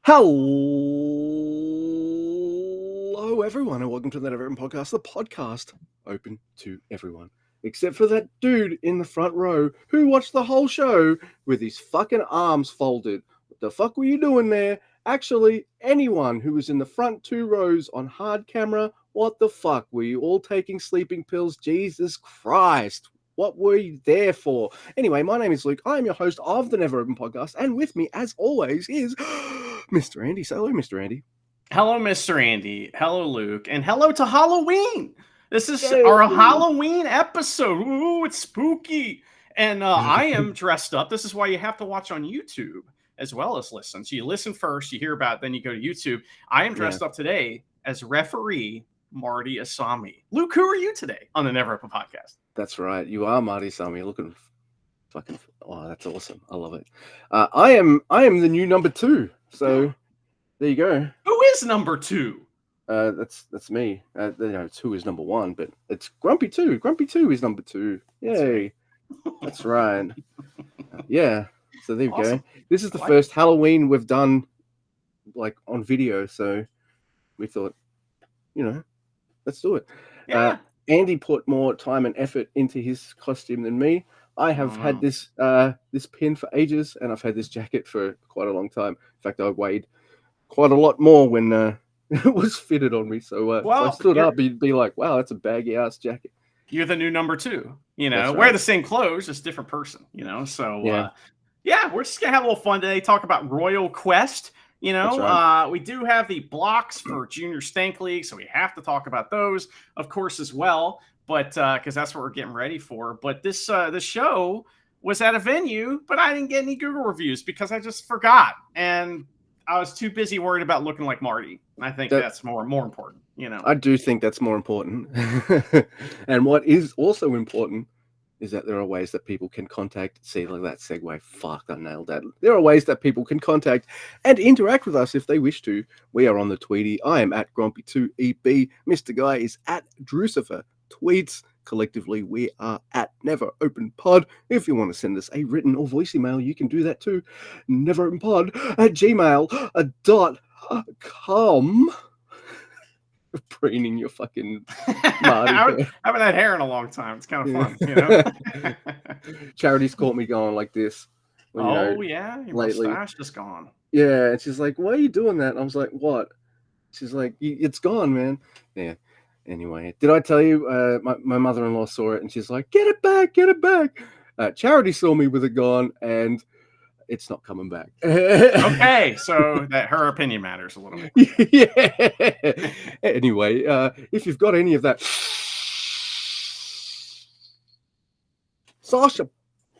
Hello, everyone, and welcome to the NeverOpenPod, the podcast open to everyone, except for that dude in the front row who watched the whole show with his fucking arms folded. What the fuck were you doing there? Actually, anyone who was in the front two rows on hard camera, what the fuck? Were you all taking sleeping pills? Jesus Christ. What were you there for? Anyway, my name is Luke. I am your host of the Never Open Podcast, and with me, as always, is Mr. Andy. Say hello, Mr. Andy. Hello, Mr. Andy. Hello, Luke. And hello to Halloween. This is our Halloween episode. Ooh, it's spooky. And I am dressed up. This is why you have to watch on YouTube as well as listen. So you listen first, you hear about it, then you go to YouTube. I am dressed up today as referee Marty Asami. Luke, who are you today on the Never Open Podcast? That's right. You are Marty Asami. You're looking fucking... Oh, that's awesome. I love it. I am the new number 2. So there you go. Who is number 2? That's me. 2 is number 1, but it's Grumpy 2. Grumpy 2 is number 2. Yay. That's right. Yeah. So there you go. This is the first Halloween we've done like on video, so we thought, let's do it. Yeah. Andy put more time and effort into his costume than me. I have had this pin for ages, and I've had this jacket for quite a long time. In fact, I weighed quite a lot more when it was fitted on me. So if I stood up, you'd be like, wow, that's a baggy ass jacket. You're the new number 2. Right. Wear the same clothes, just different person, So we're just gonna have a little fun today, talk about Royal Quest. We do have the blocks for Junior Stank League, so we have to talk about those, of course, as well. But because that's what we're getting ready for. But this show was at a venue, but I didn't get any Google reviews because I just forgot, and I was too busy worried about looking like Marty. I think that's more important. I do think that's more important. And what is also important is that there are ways that people can contact. See, like that segue. Fuck, I nailed that. There are ways that people can contact and interact with us if they wish to. We are on the Tweety. I am at Grumpy2EB. Mr. Guy is at Drucifer Tweets. Collectively, we are at NeverOpenPod. If you want to send us a written or voice email, you can do that too. NeverOpenPod@gmail.com. Preening your fucking Marty. I haven't had hair in a long time. It's kind of fun, Charity's caught me going like this. Your mustache is gone. Yeah, and she's like, why are you doing that? And I was like, what? She's like, it's gone, man. Yeah. Anyway, did I tell you, my mother-in-law saw it, and she's like, get it back. Charity saw me with it gone, and it's not coming back. Okay, so that her opinion matters a little bit. Yeah. Anyway, if you've got any of that Sasha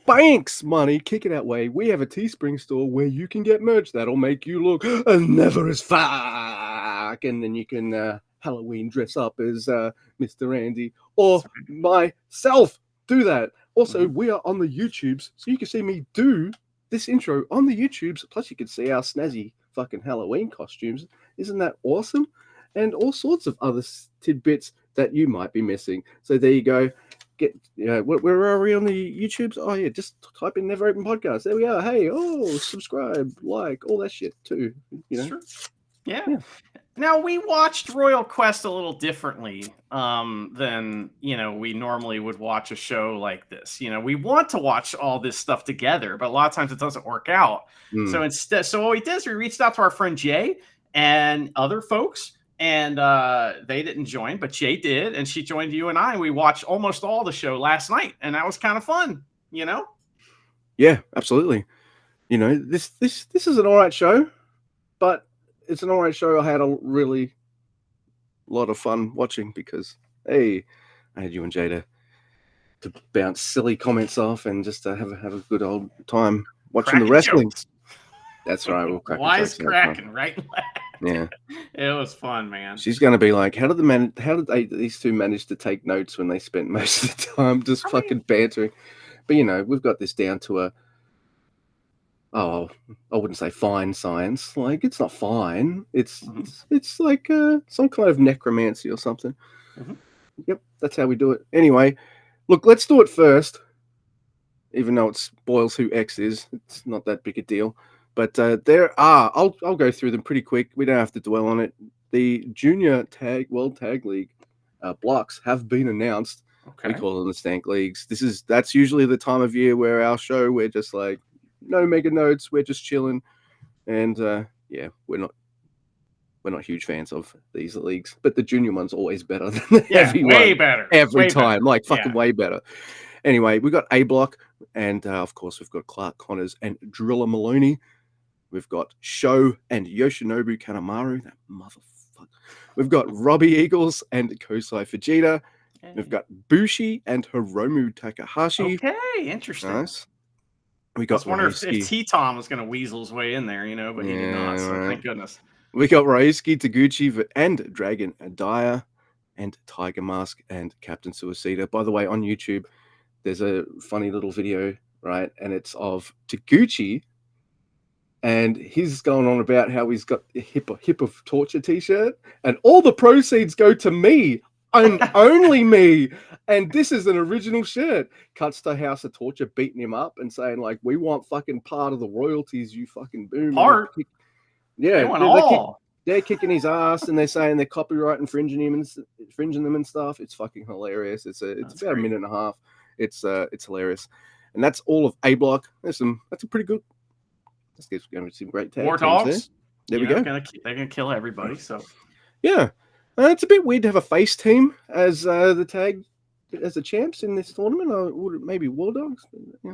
Banks money, kick it that way. We have a Teespring store where you can get merch that'll make you look never as fuck, and then you can Halloween dress up as Mr. Andy or myself. Do that. Also, we are on the YouTubes, so you can see me do this intro on the YouTubes. Plus, you can see our snazzy fucking Halloween costumes. Isn't that awesome? And all sorts of other tidbits that you might be missing. So there you go. Where are we on the YouTubes? Oh yeah, just type in Never Open Podcast. There we are. Hey, subscribe, like, all that shit too. Sure. Yeah. Now, we watched Royal Quest a little differently than, we normally would watch a show like this. We want to watch all this stuff together, but a lot of times it doesn't work out. So what we did is we reached out to our friend Jay and other folks, and they didn't join, but Jay did, and she joined you and I, and we watched almost all the show last night, and that was kind of fun, Yeah, absolutely. This is an all right show, but it's an alright show. I had a really lot of fun watching because, hey, I had you and Jada to bounce silly comments off and just have a good old time watching the wrestling. Jokes. That's right. We'll crack Wise cracking, right? Yeah, it was fun, man. She's gonna be like, how did these two manage to take notes when they spent most of the time just fucking bantering? But we've got this down to a. Oh, I wouldn't say fine science. Like, it's not fine. It's like some kind of necromancy or something. Yep, that's how we do it. Anyway, look, let's do it first. Even though it spoils who X is, it's not that big a deal. But there are. I'll go through them pretty quick. We don't have to dwell on it. The Junior World Tag League blocks have been announced. Okay. We call them the Stank Leagues. That's usually the time of year where our show we're just like no mega notes. We're just chilling, and yeah, we're not huge fans of these leagues. But the junior one's always better than the heavy way one. better Every way time, better. like fucking way better. Anyway, we've got A Block, and of course we've got Clark Connors and Driller Maloney. We've got Sho and Yoshinobu Kanemaru, that motherfucker. We've got Robbie Eagles and Kosai Fujita. Okay. We've got Bushi and Hiromu Takahashi. Okay, interesting. Nice. We got. I was wondering if T-Tom was going to weasel his way in there, but he did not. So thank goodness. We got Ryosuke Taguchi and Dragon Dyer and Tiger Mask and Captain Suicida. By the way, on YouTube, there's a funny little video, right? And it's of Taguchi. And he's going on about how he's got a hip of torture t-shirt, and all the proceeds go to me and only me. And this is an original shirt. Cuts to House of Torture beating him up and saying like, "We want fucking part of the royalties, you fucking boom." Part. Yeah, they want all. They're kicking his ass, and they're saying they're copyright infringing them and stuff. It's fucking hilarious. It's about a minute and a half. It's hilarious, and that's all of A Block. That's a pretty good. Let's get going to some great tag War Dogs. There, there we go. They're gonna kill everybody. So yeah, it's a bit weird to have a face team as the champs in this tournament. Or maybe War Dogs. Yeah,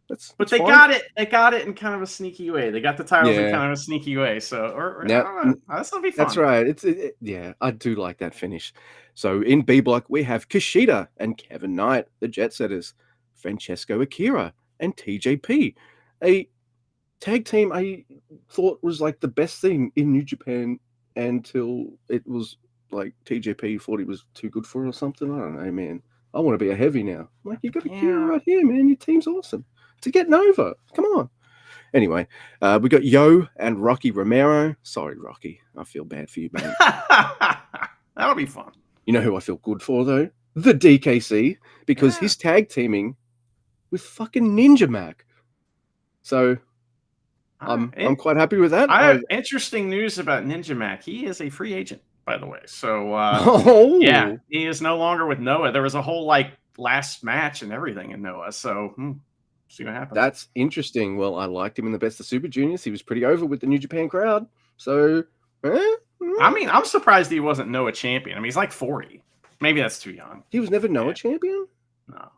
that's they fine. got it. They got it in kind of a sneaky way. They got the titles in kind of a sneaky way. So that'll be fun. That's right. Yeah, I do like that finish. So in B Block we have Kushida and Kevin Knight, the Jet Setters, Francesco Akira and TJP, a tag team I thought was like the best thing in New Japan until it was like TJP thought he was too good for it or something. I don't know, man. I want to be a heavy now. I'm like, you got Akira right here, man. Your team's awesome. To get Nova. Come on. Anyway, we got Yo and Rocky Romero. Sorry, Rocky. I feel bad for you, man. That'll be fun. You know who I feel good for, though? The DKC. Because he's tag teaming with fucking Ninja Mac. So I'm quite happy with that. I have interesting news about Ninja Mac. He is a free agent, by the way. So yeah, he is no longer with Noah. There was a whole last match and everything in Noah. So see what happens. That's interesting. Well, I liked him in the Best of Super Juniors. He was pretty over with the New Japan crowd. So I mean, I'm surprised he wasn't Noah champion. I mean, he's like 40. Maybe that's too young. He was never Noah champion? No.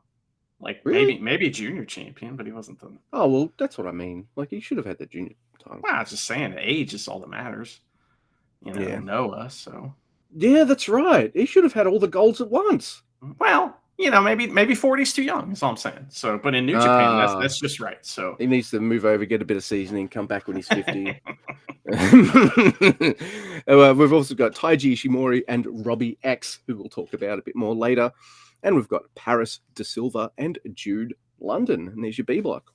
Really? maybe a junior champion, but he wasn't the. Oh well, that's what I mean. Like he should have had the junior title. Well, I was just saying, age is all that matters. Noah. So. Yeah, that's right. He should have had all the golds at once. Well, maybe 40's too young. Is all I'm saying. So, but in New Japan, that's just right. So he needs to move over, get a bit of seasoning, come back when he's 50. We've also got Taiji Ishimori and Robbie X, who we'll talk about a bit more later. And we've got Paris De Silva and Jude London. And there's your B Block.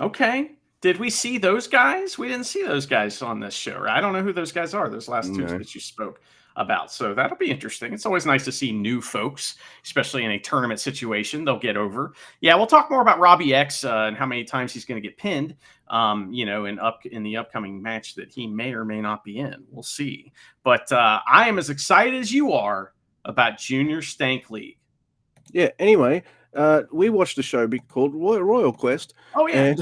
Okay. Did we see those guys? We didn't see those guys on this show, right? I don't know who those guys are, those last two that you spoke about. So that'll be interesting. It's always nice to see new folks, especially in a tournament situation. They'll get over. Yeah, we'll talk more about Robbie X and how many times he's going to get pinned, in the upcoming match that he may or may not be in. We'll see. But I am as excited as you are about Junior Stank League. Yeah, anyway, we watched a show called Royal Quest. Oh, yeah.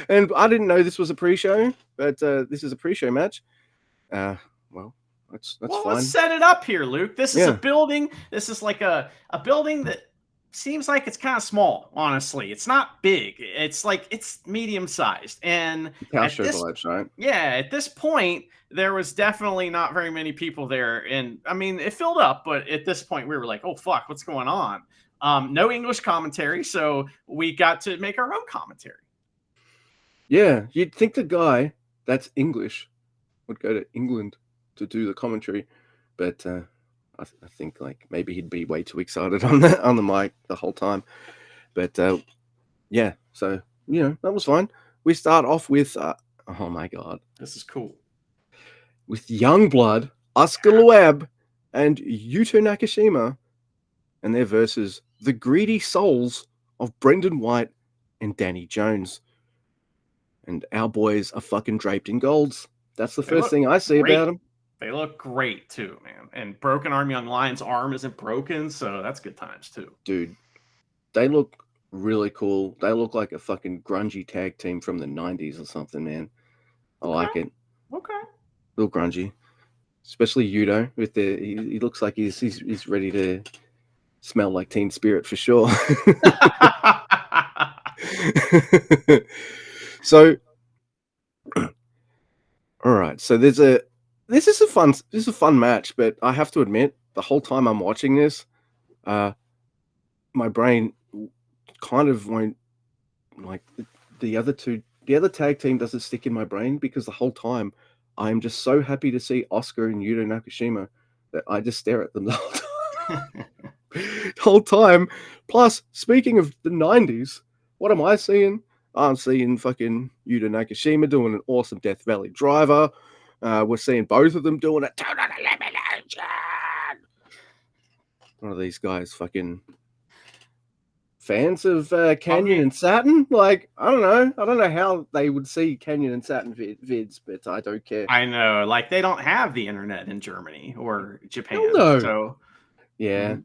And I didn't know this was a pre-show, but this is a pre-show match. Well, that's fine. Let's set it up here, Luke. This is a building. This is like a building that seems like it's kind of small, honestly. It's not big. It's medium-sized. And house show vibes, right? Yeah, at this point, there was definitely not very many people there. And I mean, it filled up, but at this point we were like, oh fuck, what's going on? No English commentary, so we got to make our own commentary. Yeah, you'd think the guy that's English would go to England to do the commentary, but I think maybe he'd be way too excited on the mic the whole time. But yeah, so that was fine. We start off with oh my god, this is cool. With Youngblood, Asuka Loeb, and Yuto Nakashima, and their versus the Greedy Souls of Brendan White and Danny Jones. and our boys are fucking draped in golds. That's the first thing I see about them. They look great too, man. And Broken Arm Young Lion's arm isn't broken, so that's good times too. Dude, they look really cool. They look like a fucking grungy tag team from the 90s or something, man. I like it. Okay. A little grungy. Especially Yudo with he looks like he's ready to smell like Teen Spirit for sure. So all right, so this is a fun match, but I have to admit, the whole time I'm watching this, my brain kind of won't, like, the other tag team doesn't stick in my brain, because the whole time I am just so happy to see Oscar and Yuto Nakashima that I just stare at them the whole time. The whole time. Plus, speaking of the 90s, what am I seeing? I'm seeing fucking Yuto Nakashima doing an awesome Death Valley driver. We're seeing both of them doing a total elimination. One of these guys fucking fans of Canyon and Saturn? Like, I don't know how they would see Canyon and Saturn vids, but I don't care. I know, like, they don't have the internet in Germany or Japan. No. So yeah.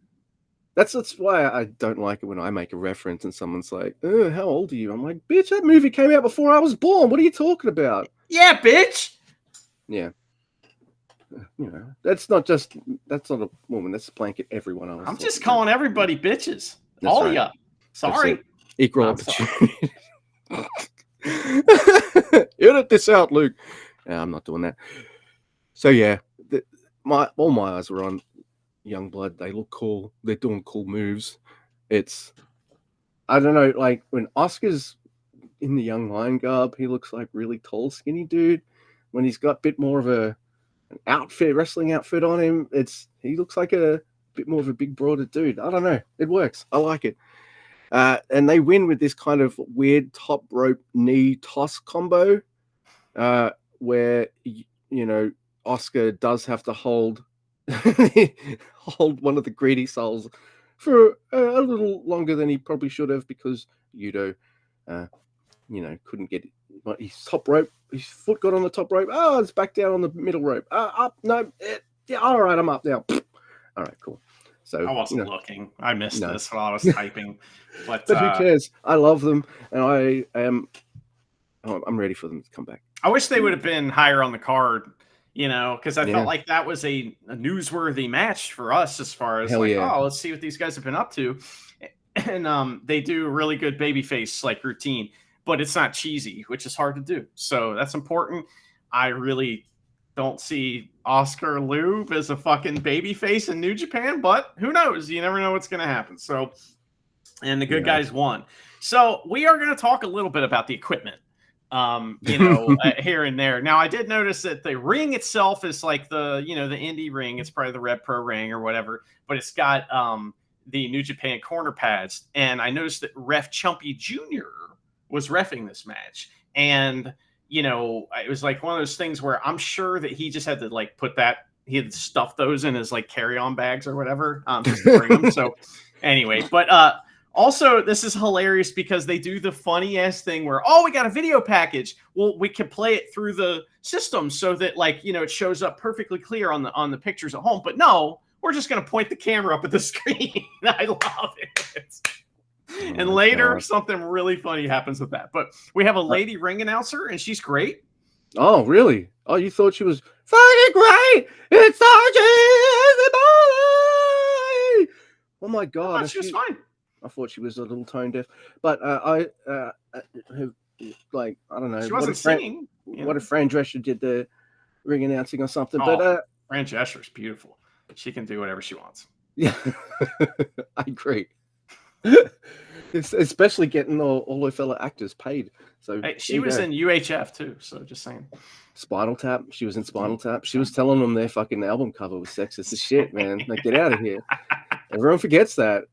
That's why I don't like it when I make a reference and someone's like, "Oh, how old are you?" I'm like, "Bitch, that movie came out before I was born. What are you talking about?" Yeah, bitch. Yeah. You know, that's not a woman. That's a blanket everyone else. I'm just calling everybody bitches. That's all of you. Sorry. Equal opportunity. Edit this out, Luke. I'm not doing that. So yeah, all my eyes were on Youngblood. They look cool. They're doing cool moves. I don't know, like when Oscar's in the Young Lion garb, he looks like really tall, skinny dude. When he's got a bit more of an wrestling outfit on him, he looks like a bit more of a big, broader dude. I don't know. It works. I like it. And they win with this kind of weird top rope knee toss combo, where Oscar does have to hold one of the greedy souls for a little longer than he probably should have, because Yudo, couldn't get his top rope. His foot got on the top rope. Oh, it's back down on the middle rope. Up, no, yeah, all right, I'm up now. All right, cool. So I wasn't looking. I missed this while I was typing. But who cares? I love them, and I'm ready for them to come back. I wish they would have been higher on the card, because I felt like that was a newsworthy match for us, as far as let's see what these guys have been up to. And they do a really good babyface like routine, but it's not cheesy, which is hard to do. So that's important. I really don't see Oscar Lube as a fucking babyface in New Japan, but who knows? You never know what's going to happen. So, and the good guys won. So we are going to talk a little bit about the equipment, here and there. Now, I did notice that the ring itself is like the indie ring. It's probably the Red Pro ring or whatever, but it's got the New Japan corner pads. And I noticed that Ref Chumpy Jr. was reffing this match. And it was like one of those things where I'm sure that he just had to like he had stuffed those in his like carry-on bags or whatever, just to bring them. So anyway, but also this is hilarious because they do the funny ass thing where, we got a video package. Well, we can play it through the system so that it shows up perfectly clear on the pictures at home. But no, we're just going to point the camera up at the screen. I love it. And later, something really funny happens with that. But we have a lady ring announcer, and she's great. Oh, really? Oh, you thought she was fucking great? It's everybody! Oh my god! She was fine. I thought she was a little tone deaf, but I don't know. She wasn't singing. What if Fran Drescher did the ring announcing or something? Fran Drescher's beautiful. She can do whatever she wants. Yeah, I agree. Especially getting all her fellow actors paid. So she was in UHF too. So just saying. Spinal Tap. She was in Spinal Tap. She was telling them their fucking album cover was sexist as shit, man. Like, get out of here. Everyone forgets that.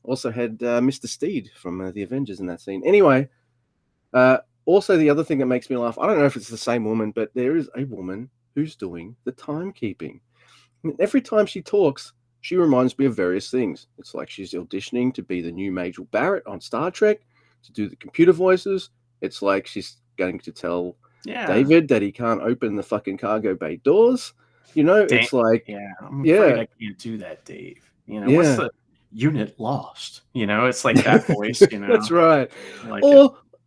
Also had Mr. Steed from the Avengers in that scene. Anyway, also the other thing that makes me laugh, I don't know if it's the same woman, but there is a woman who's doing the timekeeping. Every time she talks, she reminds me of various things. It's like she's auditioning to be the new Majel Barrett on Star Trek, to do the computer voices. It's like she's going to tell David that he can't open the fucking cargo bay doors. It's like, I'm afraid I can't do that, Dave. What's the unit lost? It's like that voice. That's right. Like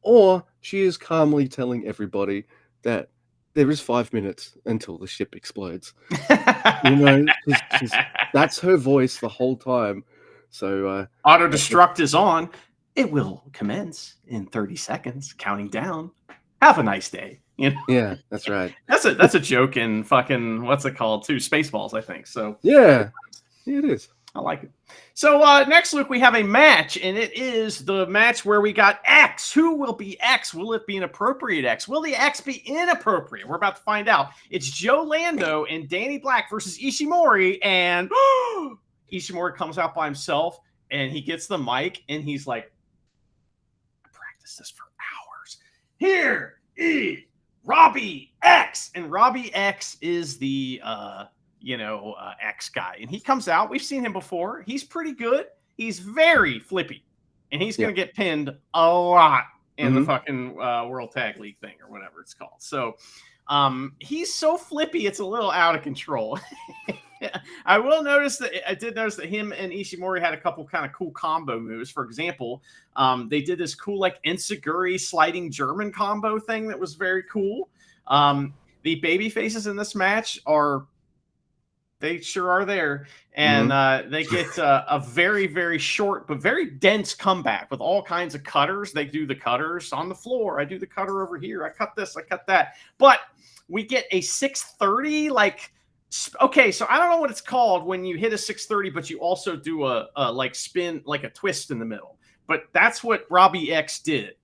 or she is calmly telling everybody that there is 5 minutes until the ship explodes. That's her voice the whole time. So auto destruct is on. It will commence in 30 seconds, counting down. Have a nice day. Yeah, that's right. That's a joke in fucking, what's it called too? Spaceballs, I think. So yeah, it is. I like it. So next, Luke, we have a match, and it is the match where we got X. Who will be X? Will it be an appropriate X? Will the X be inappropriate? We're about to find out. It's Joe Lando and Danny Black versus Ishimori, and Ishimori comes out by himself, and he gets the mic, and he's like, I practiced this for hours. Here is Robbie X. And Robbie X is the X guy. And he comes out. We've seen him before. He's pretty good. He's very flippy. And he's going to get pinned a lot in the fucking World Tag League thing or whatever it's called. So he's so flippy, it's a little out of control. I did notice that him and Ishimori had a couple kind of cool combo moves. For example, they did this cool like Enziguri sliding German combo thing that was very cool. The baby faces in this match they sure are there. And they get a very, very short but very dense comeback with all kinds of cutters. They do the cutters on the floor. I do the cutter over here. I cut this. I cut that. But we get a 630 okay, so I don't know what it's called when you hit a 630, but you also do a spin, like a twist in the middle. But that's what Robbie X did.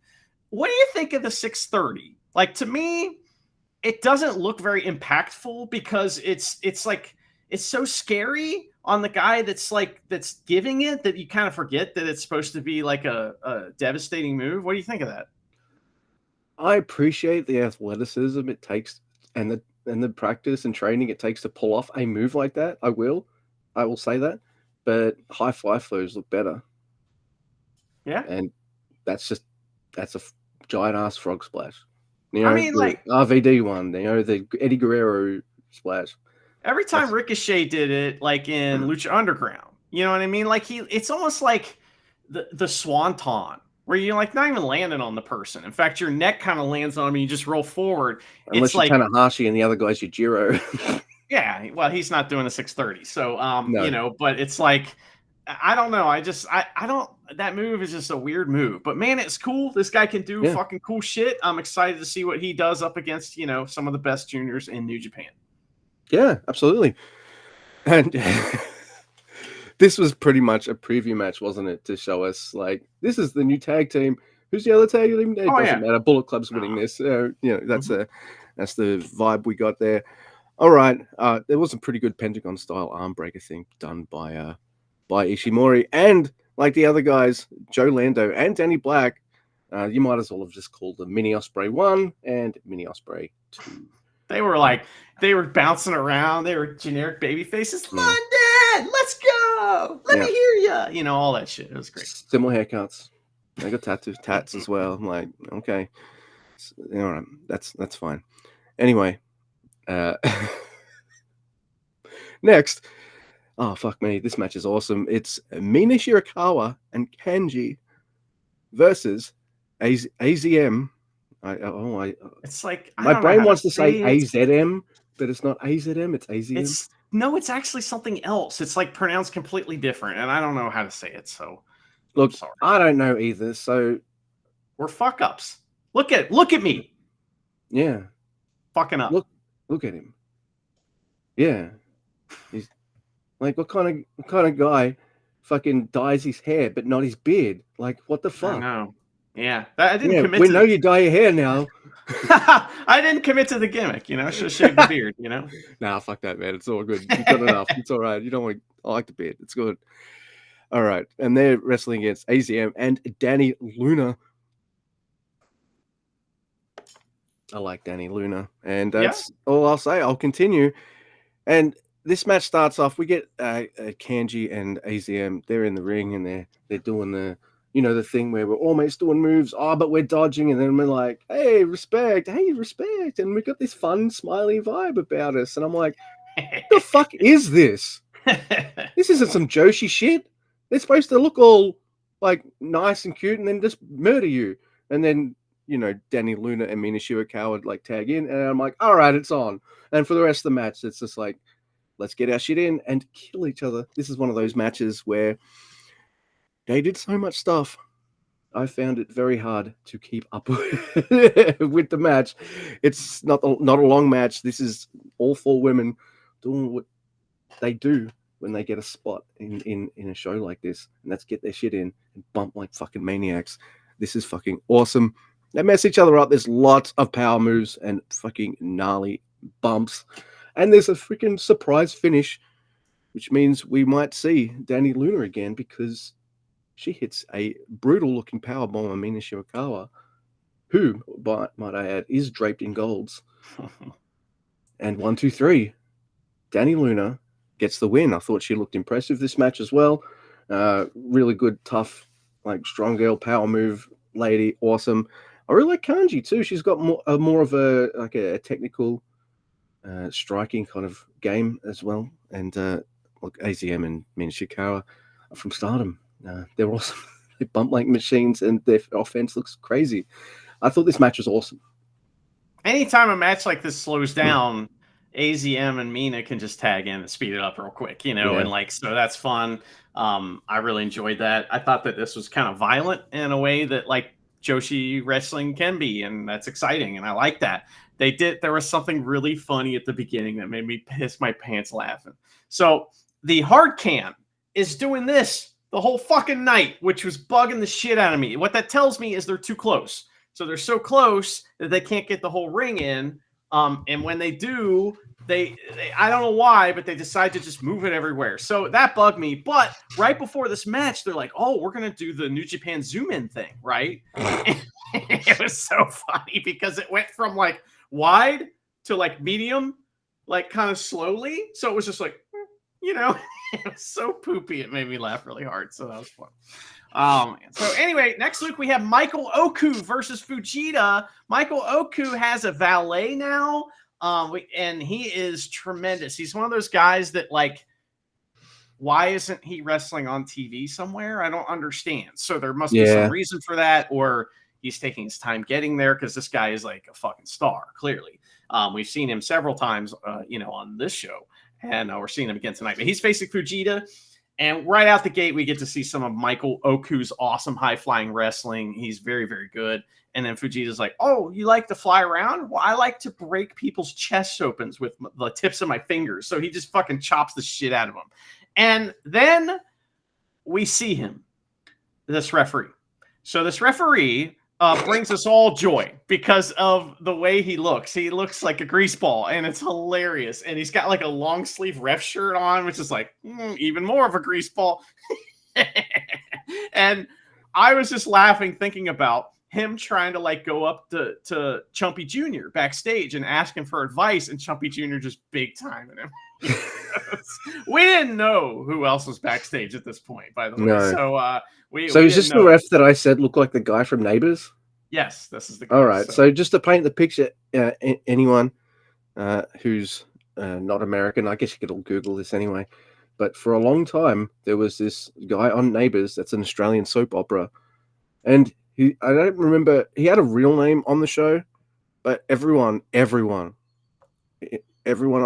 What do you think of the 630? Like, to me, it doesn't look very impactful because it's so scary on the guy that's giving it that you kind of forget that it's supposed to be like a devastating move. What do you think of that? I appreciate the athleticism it takes and the practice and training it takes to pull off a move like that. I will say that, but high fly flows look better. Yeah, and that's a giant ass frog splash. I mean, like RVD one, the Eddie Guerrero splash. Every time Ricochet did it, like in Lucha Underground, you know what I mean? Like it's almost like the swanton, where you're like not even landing on the person. In fact, your neck kind of lands on them and you just roll forward. Unless you're Tanahashi and the other guy's Yujiro. Yeah, well, he's not doing the 630. So, no. But it's like, I don't know. I don't, that move is just a weird move. But man, it's cool. This guy can do fucking cool shit. I'm excited to see what he does up against, some of the best juniors in New Japan. Yeah, absolutely. And this was pretty much a preview match, wasn't it? To show us, like, this is the new tag team. Who's the other tag team? It doesn't matter. Bullet Club's winning this. That's the vibe we got there. All right. There was a pretty good Pentagon-style arm breaker thing done by Ishimori. And like the other guys, Joe Lando and Danny Black, you might as well have just called them Mini Ospreay 1 and Mini Ospreay 2. They were bouncing around. They were generic baby faces. London, let's go. Let me hear you. All that shit. It was great. Similar haircuts. They got tats as well. I'm like, okay. All right. That's fine. Anyway. Next. Oh, fuck me. This match is awesome. It's Mina Shirakawa and Kanji versus AZM. It's like my brain wants to say AZM, but it's not AZM. It's AZM. It's actually something else. It's like pronounced completely different, and I don't know how to say it. So, look, I don't know either. So, we're fuck ups. Look at me. Yeah, fucking up. Look at him. Yeah, he's like what kind of guy fucking dyes his hair but not his beard? Like what the fuck? I know. Yeah, I didn't commit. We know you dye your hair now. I didn't commit to the gimmick, should have shaved the beard, Nah, fuck that, man. It's all good. You've got enough. It's all right. You don't want. I like the beard. It's good. All right, and they're wrestling against AZM and Danny Luna. I like Danny Luna, and that's all I'll say. I'll continue, and this match starts off. We get Kanji and AZM. They're in the ring and they're doing the you know, the thing where we're almost doing moves, but we're dodging, and then we're like, hey, respect, and we got this fun, smiley vibe about us. And I'm like, the fuck is this? This isn't some Joshi shit. They're supposed to look all like nice and cute and then just murder you. And then, you know, Danny Luna and Mina Shirakawa would like tag in, and I'm like, all right, it's on. And for the rest of the match, it's just like, let's get our shit in and kill each other. This is one of those matches where they did so much stuff. I found it very hard to keep up with the match. It's not a long match. This is all 4 women doing what they do when they get a spot in a show like this, and that's get their shit in and bump like fucking maniacs. This is fucking awesome. They mess each other up. There's lots of power moves and fucking gnarly bumps, and there's a freaking surprise finish, which means we might see Danny Luna again, because she hits a brutal looking power bomb on Mina Shirakawa, who, might I add, is draped in golds. And 1, 2, 3, Danny Luna gets the win. I thought she looked impressive this match as well. Really good, tough, like strong girl power move lady. Awesome. I really like Kanji too. She's got more of a technical striking kind of game as well. And look, AZM and Mina Shirakawa are from Stardom. They're awesome. They bump like machines, and their offense looks crazy. I thought this match was awesome. Anytime a match like this slows down, AZM and Mina can just tag in and speed it up real quick, you know, and like, so that's fun. I really enjoyed that. I thought that this was kind of violent in a way that like Joshi wrestling can be, and that's exciting, and I like that. There was something really funny at the beginning that made me piss my pants laughing. So the hard cam is doing this the whole fucking night, which was bugging the shit out of me. What that tells me is they're too close. So they're so close that they can't get the whole ring in. And when they do, they I don't know why, but they decide to just move it everywhere. So that bugged me. But right before this match, they're like, oh, we're going to do the New Japan zoom in thing, right? It was so funny because it went from like wide to like medium, like kind of slowly. So it was just like, you know, it was so poopy. It made me laugh really hard. So that was fun. Man. So anyway, next week we have Michael Oku versus Fujita. Michael Oku has a valet now, and he is tremendous. He's one of those guys that like, why isn't he wrestling on TV somewhere? I don't understand. So there must be some reason for that, or he's taking his time getting there, because this guy is like a fucking star, clearly. We've seen him several times, you know, on this show, and we're seeing him again tonight. But he's facing Fujita. And right out the gate, we get to see some of Michael Oku's awesome high-flying wrestling. He's very, very good. And then Fujita's like, oh, you like to fly around? Well, I like to break people's chests open with the tips of my fingers. So he just fucking chops the shit out of them. And then we see him, this referee. So this referee brings us all joy because of the way he looks. He looks like a greaseball, and it's hilarious. And he's got like a long sleeve ref shirt on, which is like even more of a greaseball. And I was just laughing thinking about him trying to like go up to Chumpy Jr. backstage and ask him for advice, and Chumpy Jr. just big timing him. We didn't know who else was backstage at this point, by the way. No. So is this the ref that I said looked like the guy from Neighbours? Yes, this is the guy. All right. So just to paint the picture, anyone who's not American, I guess you could all Google this anyway. But for a long time, there was this guy on Neighbours that's an Australian soap opera, and I don't remember, he had a real name on the show, but everyone on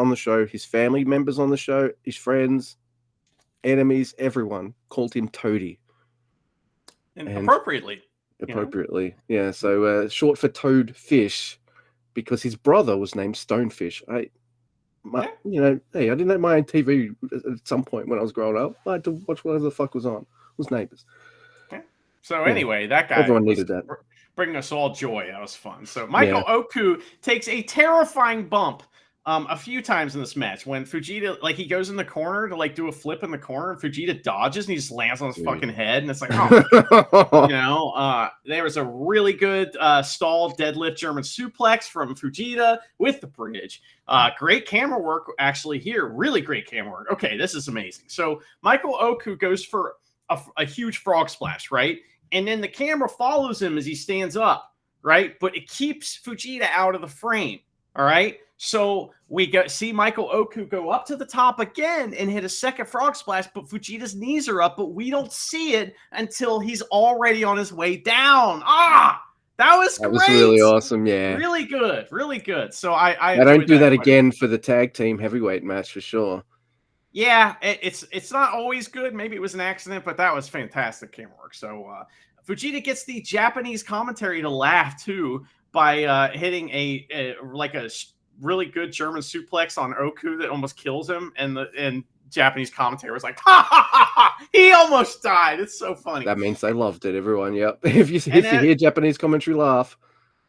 the show, his family members on the show, his friends, enemies, everyone called him Toady. And appropriately. Yeah. So short for Toad Fish, because his brother was named Stonefish. You know, hey, I didn't have my own TV at some point when I was growing up. I had to watch whatever the fuck was on. It was Neighbours. So anyway, that guy, everyone needed that. Bringing us all joy. That was fun. So Michael Oku takes a terrifying bump a few times in this match when Fujita, like, he goes in the corner to like do a flip in the corner, and Fujita dodges and he just lands on his fucking head, and it's like, oh, you know, there was a really good stall deadlift German suplex from Fujita with the bridge. Great camera work actually here, really great camera work. Okay, this is amazing. So Michael Oku goes for a huge frog splash, right? and then the camera follows him as he stands up, right? But it keeps Fujita out of the frame, all right? So we see Michael Oku go up to the top again and hit a second frog splash, but Fujita's knees are up, but we don't see it until he's already on his way down. That was great. Was really awesome, yeah. Really good, really good. So I don't do that again for the tag team heavyweight match for sure. Yeah, it's not always good. Maybe it was an accident, but that was fantastic camera work. So Fujita gets the Japanese commentary to laugh too by hitting a really good German suplex on Oku that almost kills him, and Japanese commentary was like, ha ha ha ha, he almost died. It's so funny. That means they loved it, everyone. Yep. If you hear Japanese commentary laugh,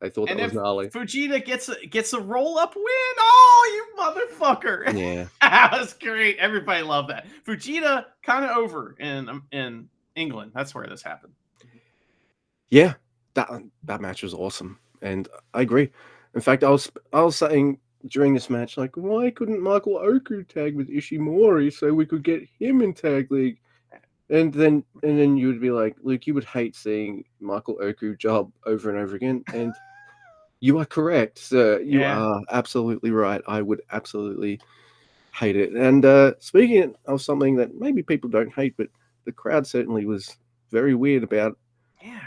they thought that was gnarly. Fujita gets a roll-up win. Oh, you motherfucker. Yeah. That was great. Everybody loved that. Fujita kind of over in England. That's where this happened. Yeah. That match was awesome. And I agree. In fact, I was saying during this match, like, why couldn't Michael Oku tag with Ishimori so we could get him in tag league? And then you would be like, Luke, you would hate seeing Michael Oku job over and over again. And you are correct, sir. You are absolutely right. I would absolutely hate it. And speaking of something that maybe people don't hate, but the crowd certainly was very weird about,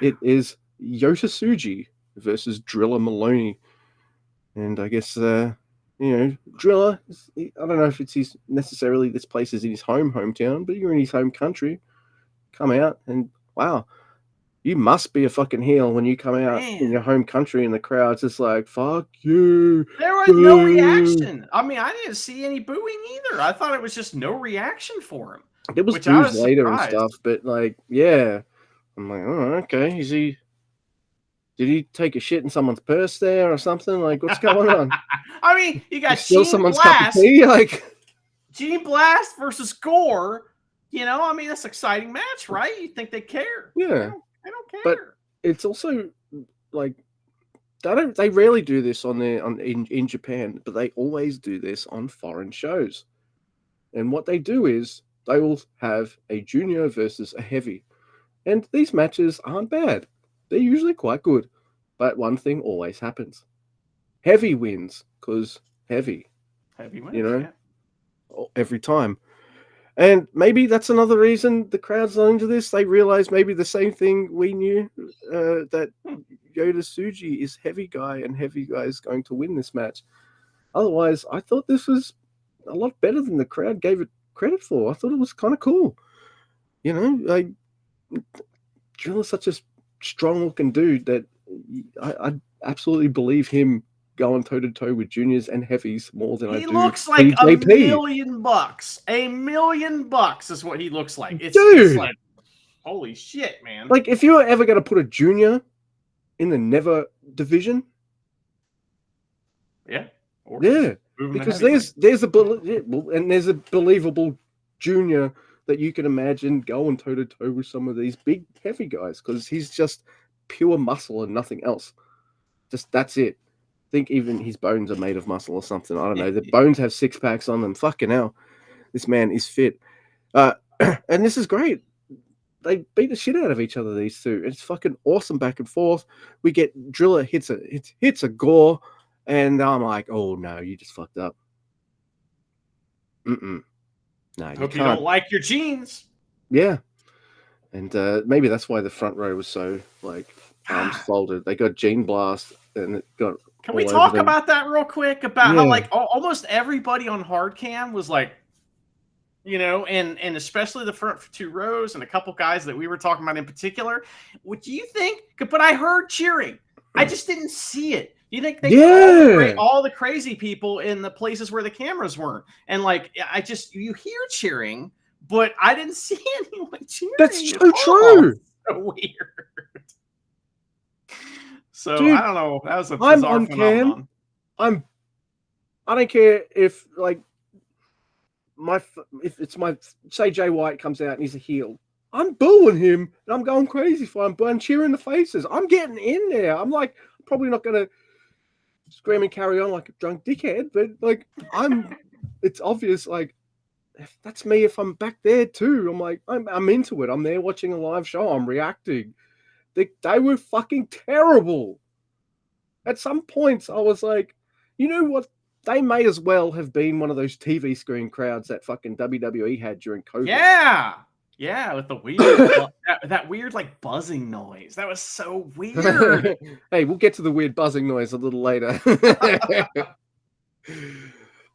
it is Yota Tsuji versus Driller Maloney. And I guess, Driller, I don't know if it's necessarily this place is in his hometown, but you're in his home country. Come out and, wow. You must be a fucking heel when you come out in your home country and the crowd's just like, fuck you. There was no reaction. I mean, I didn't see any booing either. I thought it was just no reaction for him. It was boos later and stuff, but like, yeah. I'm like, oh, okay. Did he take a shit in someone's purse there or something? Like, what's going on? I mean, you got steal someone's cup of tea? Like, Gene Blast versus Gore. You know, I mean, that's an exciting match, right? You think they care? Yeah. I don't care. But it's also like they rarely do this in Japan, but they always do this on foreign shows. And what they do is they will have a junior versus a heavy. And these matches aren't bad. They're usually quite good. But one thing always happens. Heavy wins, because heavy. Heavy wins, every time. And maybe that's another reason the crowd's not into this. They realize maybe the same thing we knew, that Yota Tsuji is heavy guy, and heavy guy is going to win this match. Otherwise, I thought this was a lot better than the crowd gave it credit for. I thought it was kind of cool. You know, Driller's such a strong-looking dude that I absolutely believe him going toe-to-toe with juniors and heavies more than I do. He looks like BJP. $1 million. $1 million is what he looks like. It's like, holy shit, man. Like, if you were ever going to put a junior in the Never division. Yeah. Because there's a believable junior that you can imagine going toe-to-toe with some of these big, heavy guys, because he's just pure muscle and nothing else. Just, that's it. I think even his bones are made of muscle or something. I don't know. The bones have six-packs on them. Fucking hell. This man is fit. And this is great. They beat the shit out of each other, these two. It's fucking awesome back and forth. We get Driller hits a Gore, and I'm like, oh, no, you just fucked up. No, Hope you don't like your jeans. Yeah. And maybe that's why the front row was so, like, arms folded. They got Gene Blast, and it got... Can we talk about that real quick? About how, like, almost everybody on hard cam was like, you know, and especially the front two rows and a couple guys that we were talking about in particular. What do you think? But I heard cheering. I just didn't see it. Do you think they all the crazy people in the places where the cameras weren't? And, like, you hear cheering, but I didn't see anyone cheering. That's so true. So weird. So, dude, I don't know. That was a bizarre phenomenon. I don't care if, like, if it's say Jay White comes out and he's a heel. I'm booing him and I'm going crazy for him, but I'm cheering the faces. I'm getting in there. I'm like, probably not going to scream and carry on like a drunk dickhead, but, like, it's obvious, like, that's me if I'm back there too. I'm like, I'm into it. I'm there watching a live show. I'm reacting. They were fucking terrible. At some points, I was like, you know what? They may as well have been one of those TV screen crowds that fucking WWE had during COVID. Yeah, with the weird that weird like buzzing noise. That was so weird. Hey, we'll get to the weird buzzing noise a little later.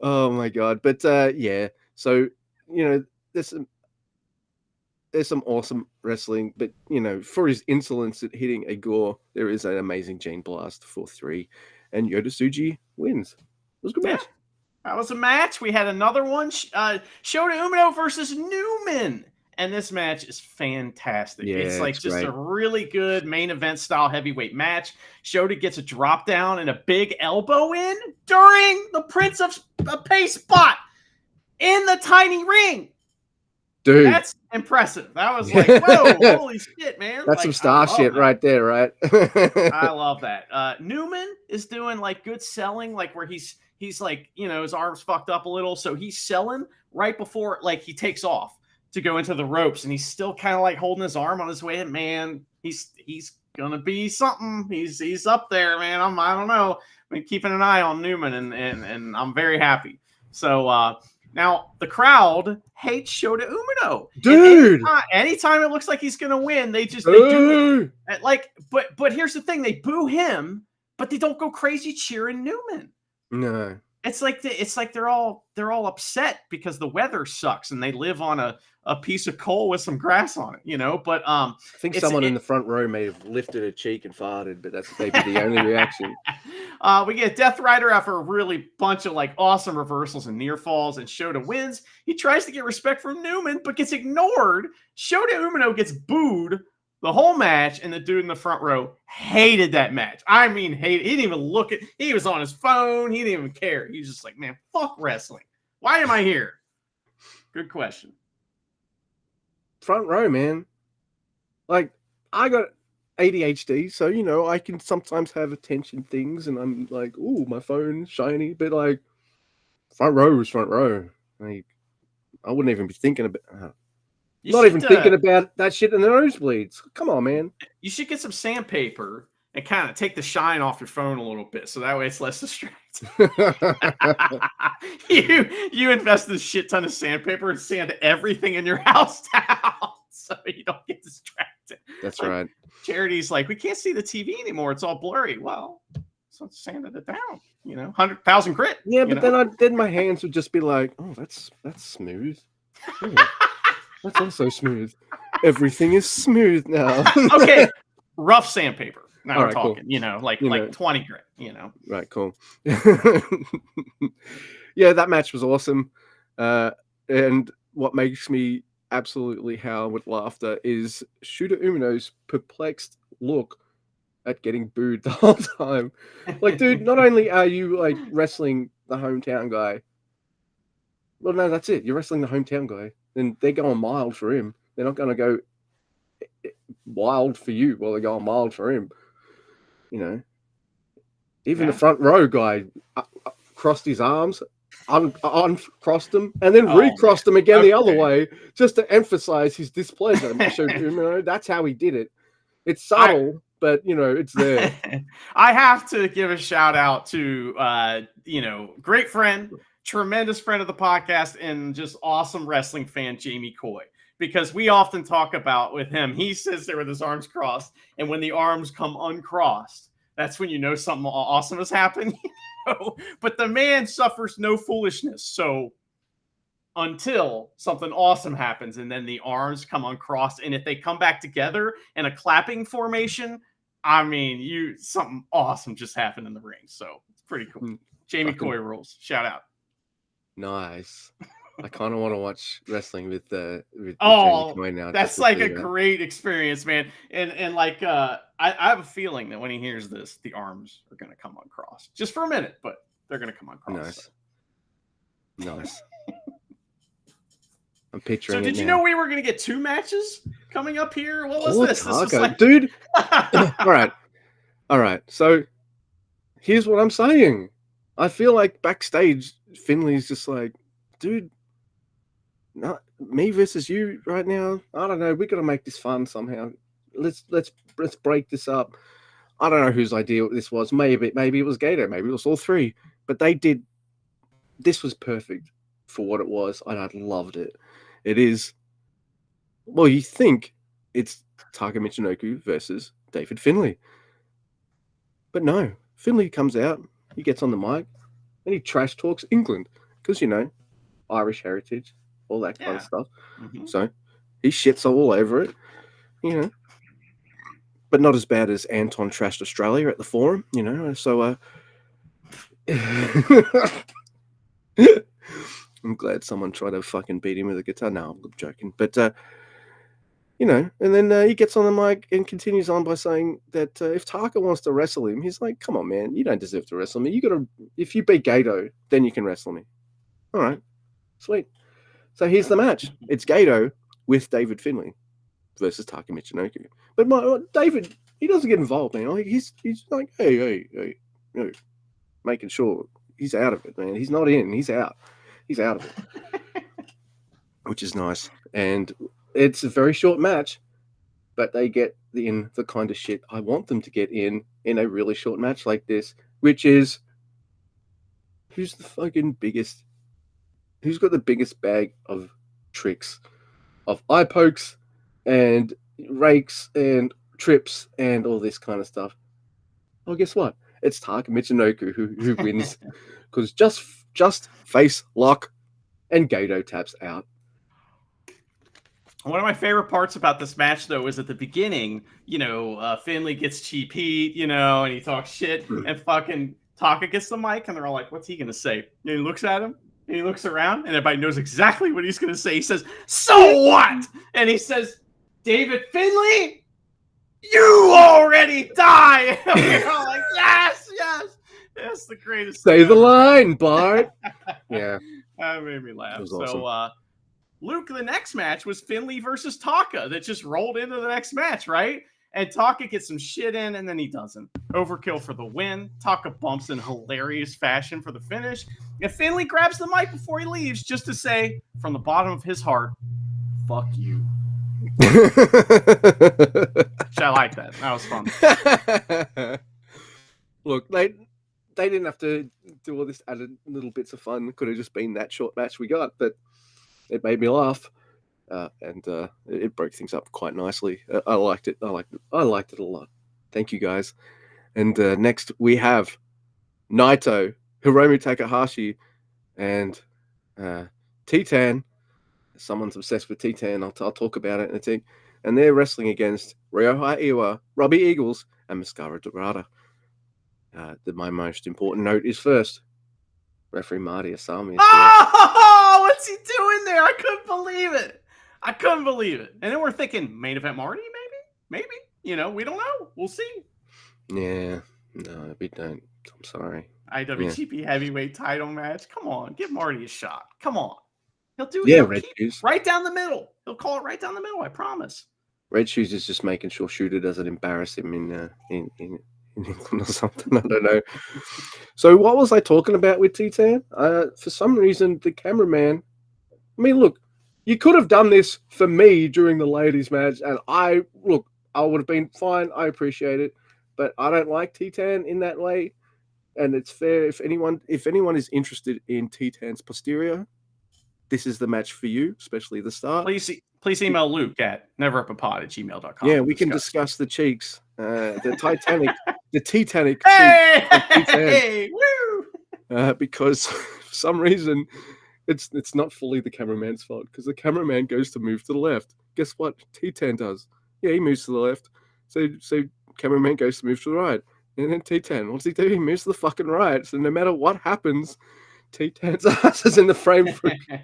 Oh my god! But yeah, so there's some awesome wrestling, but for his insolence at hitting a Gore, there is an amazing Gene Blast for 3, and Yota Tsuji wins. It was a good match. That was a match. We had another one, Shota Umino versus Newman, and this match is fantastic. Yeah, it's like just a really good main event style heavyweight match. Shota gets a drop down and a big elbow in during the Prince of Pace spot in the tiny ring. Dude, that's impressive. That was like, whoa, holy shit, man. That's some star shit right there, right? I love that. Newman is doing like good selling, like where he's like, his arm's fucked up a little. So he's selling right before like he takes off to go into the ropes, and he's still kind of like holding his arm on his way in. Man, he's gonna be something. He's up there, man. I don't know. I'm keeping an eye on Newman, and I'm very happy. So now the crowd hates Shota Umino. Dude, anytime it looks like he's gonna win, they do like. But here's the thing: they boo him, but they don't go crazy cheering Newman. No, it's like they're all upset because the weather sucks and they live on a piece of coal with some grass on it, But I think someone in the front row may have lifted a cheek and farted, but that's maybe the only reaction. We get Death Rider after a really bunch of like awesome reversals and near falls, and Shota wins. He tries to get respect from Newman, but gets ignored. Shota Umino gets booed the whole match, and the dude in the front row hated that match. I mean, hated. He didn't even look at. He was on his phone. He didn't even care. He was just like, man, fuck wrestling. Why am I here? Good question. Front row, man. Like, I got ADHD, so I can sometimes have attention things, and I'm like, ooh, my phone's shiny, but like, front row is front row. Like, I wouldn't even be thinking about. Thinking about that shit in the nosebleeds. Come on, man. You should get some sandpaper and kind of take the shine off your phone a little bit, so that way it's less distracting. you invest in a shit ton of sandpaper and sand everything in your house down so you don't get distracted. That's like, right. Charity's like, we can't see the TV anymore. It's all blurry. Well, so sanded it down. 100,000 grit. Yeah, but then my hands would just be like, oh, that's smooth. Oh. That's also smooth. Everything is smooth now. Okay, rough sandpaper. Now we're right, talking, cool. like 20 grit, Right, cool. Yeah, that match was awesome. And what makes me absolutely howl with laughter is Shota Umino's perplexed look at getting booed the whole time. Like, dude, not only are you like wrestling the hometown guy, well, no, that's it. You're wrestling the hometown guy. Then they're going mild for him. They're not going to go wild for you while they're going mild for him. Even the front row guy crossed his arms, uncrossed them, and then recrossed them again the other way, just to emphasize his displeasure. That's how he did it. It's subtle, but it's there. I have to give a shout out to great friend, tremendous friend of the podcast, and just awesome wrestling fan, Jamie Coy, because we often talk about with him, he sits there with his arms crossed, and when the arms come uncrossed, that's when something awesome has happened. But the man suffers no foolishness, so until something awesome happens, and then the arms come uncrossed, and if they come back together in a clapping formation, I mean, something awesome just happened in the ring, so it's pretty cool. Jamie Coy rules. Shout out. Nice. I kind of want to watch wrestling with Jamie Coy now. That's like a great experience, man. And like I have a feeling that when he hears this, the arms are going to come uncrossed just for a minute, but they're going to come uncrossed. Nice. I'm picturing. So did you know we were going to get 2 matches coming up here? What was this? This was like... Dude. All right. So here's what I'm saying. I feel like backstage, Finley's just like, dude, not me versus you right now. I don't know. We got to make this fun somehow. let's break this up. I don't know whose idea this was. Maybe it was Gato. Maybe it was all three. But they did. This was perfect for what it was, and I loved it. It is. Well, you think it's Taka Michinoku versus David Finlay, but no. Finlay comes out. He gets on the mic, and he trash talks England because Irish heritage, all that kind of stuff. Mm-hmm. So he shits all over it, but not as bad as Anton trashed Australia at the forum, So I'm glad someone tried to fucking beat him with a guitar. No, I'm joking. But, and then he gets on the mic and continues on by saying that if Taka wants to wrestle him, he's like, come on, man, you don't deserve to wrestle me. If you beat Gato, then you can wrestle me. All right, sweet. So here's the match. It's Gato with David Finlay versus Taka Michinoku. But David, he doesn't get involved, man. He's like, hey, making sure he's out of it, man. He's not in. He's out. He's out of it, which is nice. And it's a very short match, but they get in the kind of shit I want them to get in a really short match like this, which is who's got the biggest bag of tricks, of eye pokes and rakes and trips and all this kind of stuff. Oh, guess what? It's Taka Michinoku who wins because just face lock and Gato taps out. One of my favorite parts about this match, though, is at the beginning, Finlay gets cheap heat, and he talks shit, and fucking Taka gets the mic, and they're all like, what's he going to say? And he looks at him, and he looks around, and everybody knows exactly what he's going to say. He says, so what? And he says, David Finlay, you already die. And we're all like, yes. That's the greatest. Say the line, Bart. Yeah. That made me laugh. Awesome. So, Luke, the next match was Finlay versus Taka that just rolled into the next match, right? And Taka gets some shit in, and then he doesn't. Overkill for the win. Taka bumps in hilarious fashion for the finish. And Finlay grabs the mic before he leaves just to say, from the bottom of his heart, fuck you. I like that. That was fun. Look, they didn't have to do all this added little bits of fun. It could have just been that short match we got, but it made me laugh, and it broke things up quite nicely. I liked it. I liked it a lot. Thank you, guys. And next we have Naito, Hiromu Takahashi, and Titan. Someone's obsessed with Titan. I'll talk about it in a tick. And they're wrestling against Ryohei Iwa, Robbie Eagles, and Mascara Dorada. My most important note is first, referee Marty Asami. Oh, what's he doing there? I couldn't believe it. And then we're thinking main event Marty, maybe. We don't know. We'll see. Yeah, no, we don't. I'm sorry. IWGP heavyweight title match. Come on, give Marty a shot. Come on, he'll do. Yeah, Red Shoes right down the middle. He'll call it right down the middle. I promise. Red Shoes is just making sure Shooter doesn't embarrass him in England or something. I don't know. So what was I talking about with Titan? For some reason, the cameraman. I mean, look, you could have done this for me during the ladies' match, and I would have been fine. I appreciate it, but I don't like Titan in that way. And it's fair if anyone is interested in Titan's posterior, this is the match for you, especially the start. Please email Luke at NeverOpenPod@gmail.com. Yeah, we can discuss the cheeks, the Titanic. Hey, woo! Because for some reason, it's not fully the cameraman's fault because the cameraman goes to move to the left. Guess what? Titan does. Yeah, he moves to the left. So cameraman goes to move to the right. And then Titan, what's he do? He moves to the fucking right. So no matter what happens, Titan's ass is in the frame. Yeah.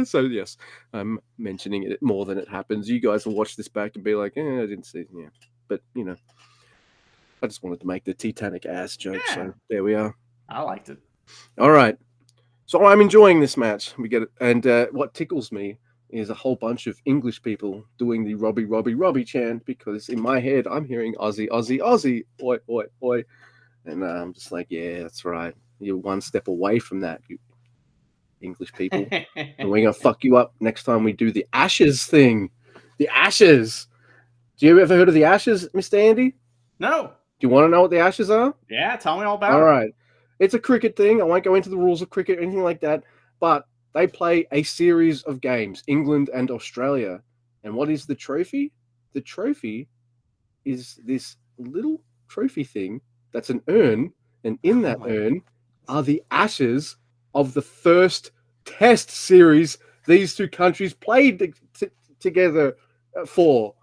So yes, I'm mentioning it more than it happens. You guys will watch this back and be like, I didn't see it. Yeah. But, I just wanted to make the Titanic ass joke. Yeah. So there we are. I liked it. All right. So I'm enjoying this match. We get it. And what tickles me is a whole bunch of English people doing the Robbie, Robbie, Robbie chant, because in my head, I'm hearing Aussie, Aussie, Aussie, oi, oi, oi. And I'm just like, yeah, that's right. You're one step away from that, you English people. And we're going to fuck you up next time we do the Ashes thing. The Ashes. Do you ever heard of the Ashes, Mr. Andy? No. Do you want to know what the Ashes are? Yeah, tell me all about it. All right. It's a cricket thing. I won't go into the rules of cricket or anything like that, but they play a series of games, England and Australia. And what is the trophy? The trophy is this little trophy thing that's an urn, and in that urn are the ashes of the first test series these two countries played together for.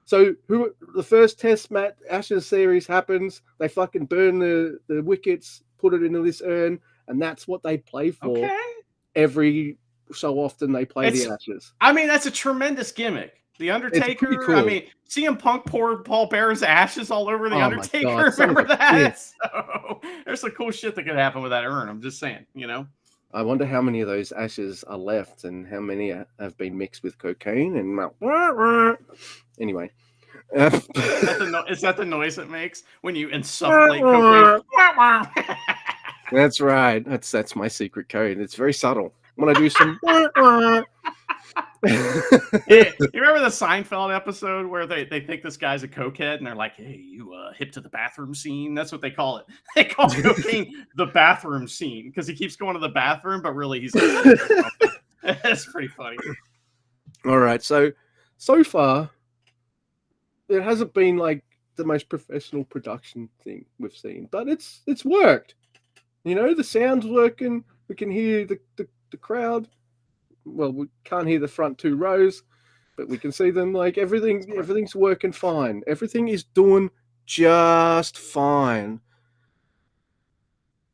So the first test match Ashes series happens, they fucking burn the wickets, put it into this urn, and that's what they play for. Okay. Every so often they play the Ashes. I mean, that's a tremendous gimmick. The Undertaker, cool. I mean, CM Punk poured Paul Bearer's ashes all over the Undertaker. Remember that? So, there's some cool shit that could happen with that urn. I'm just saying, you know. I wonder how many of those ashes are left and how many have been mixed with cocaine and anyway. Is that the noise it makes when you insufflate cocaine? That's right. That's my secret code. It's very subtle. When I do some Yeah, you remember the Seinfeld episode where they think this guy's a cokehead and they're like, hey, you hip to the bathroom scene? That's what they call it. They call cocaine the bathroom scene because he keeps going to the bathroom, but really he's that's pretty funny. All right, so far it hasn't been like the most professional production thing we've seen, but it's worked. You know, the sound's working. We can hear the crowd. Well, we can't hear the front two rows, but we can see them. Like everything's working fine. Everything is doing just fine.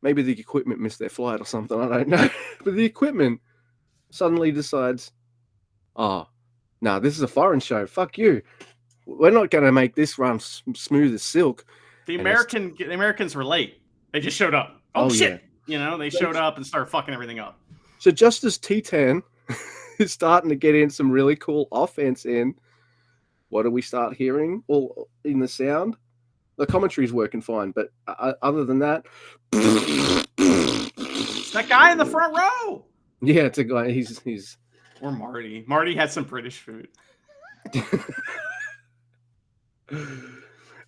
Maybe the equipment missed their flight or something. I don't know. But the equipment suddenly decides, oh, no, this is a foreign show. Fuck you. We're not going to make this run smooth as silk. The Americans were late. They just showed up. Oh shit. Yeah. You know, they showed up and started fucking everything up. So just as Titan is starting to get in some really cool offense in, what do we start hearing? Well, in the sound, the commentary's working fine, but other than that, it's that guy in the front row. Yeah, it's a guy. He's or Marty. Marty had some British food.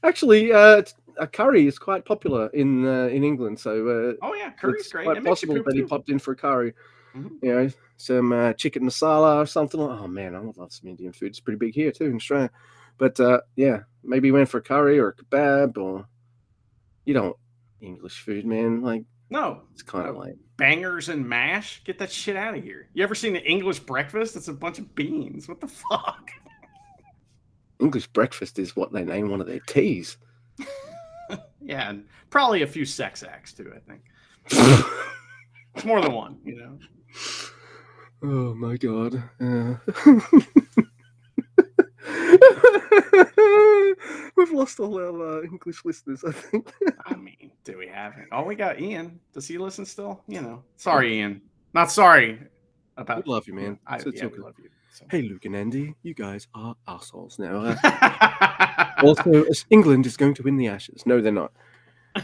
Actually, a curry is quite popular in England, so curry's great. Quite possible that he popped in for a curry. Mm-hmm. You know, some chicken masala or something. Oh man, I love some Indian food. It's pretty big here too in Australia. But maybe he went for a curry or a kebab, or you don't English food, man. Like no, it's kind of like bangers and mash. Get that shit out of here. You ever seen an English breakfast? It's a bunch of beans. What the fuck? English breakfast is what they name one of their teas. Yeah, and probably a few sex acts too, I think. It's more than one, you know. Oh my god. We've lost all our English listeners, I think. I mean, do we have it? Oh, we got Ian. Does he listen still? You know. Sorry, Ian. Not sorry about we love you, man. We love you. So. Hey, Luke and Andy, you guys are assholes now. Also, England is going to win the Ashes. No, they're not.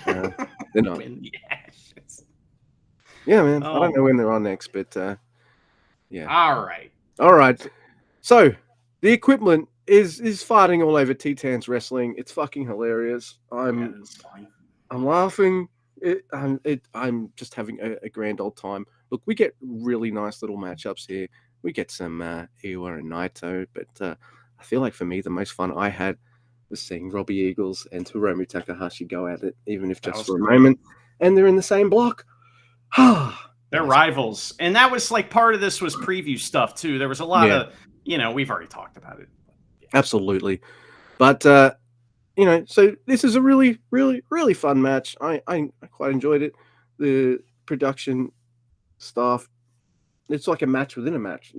They're not. Win the Ashes. Yeah, man. I don't know when they're on next, but yeah. All right. So the equipment is fighting all over Titan's wrestling. It's fucking hilarious. I'm laughing. I'm just having a grand old time. Look, we get really nice little matchups here. We get some Iwa and Naito, but I feel like for me the most fun I had was seeing Robbie Eagles and Hiromu Takahashi go at it, even if just for a moment. And they're in the same block. They're rivals. And that was like part of this was preview stuff too. There was a lot of, we've already talked about it. Yeah. Absolutely. But, so this is a really, really, really fun match. I quite enjoyed it. The production staff, it's like a match within a match,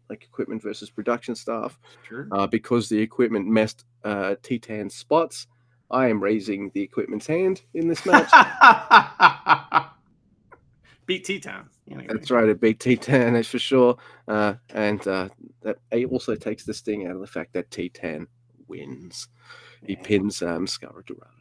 like equipment versus production staff. Sure. Because the equipment messed Titan's spots, I am raising the equipment's hand in this match. Beat Titan. That's right, it beat Titan, that's for sure. And that also takes the sting out of the fact that Titan wins. He pins Mascara Dorado.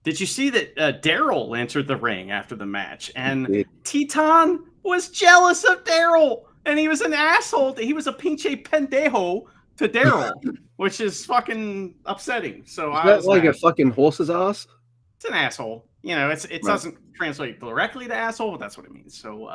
Did you see that Daryl entered the ring after the match? And Titan was jealous of Daryl. And he was an asshole. He was a pinche pendejo to Daryl, which is fucking upsetting. So is that like a fucking horse's ass? It's an asshole. You know, it right. Doesn't translate directly to asshole, but that's what it means. So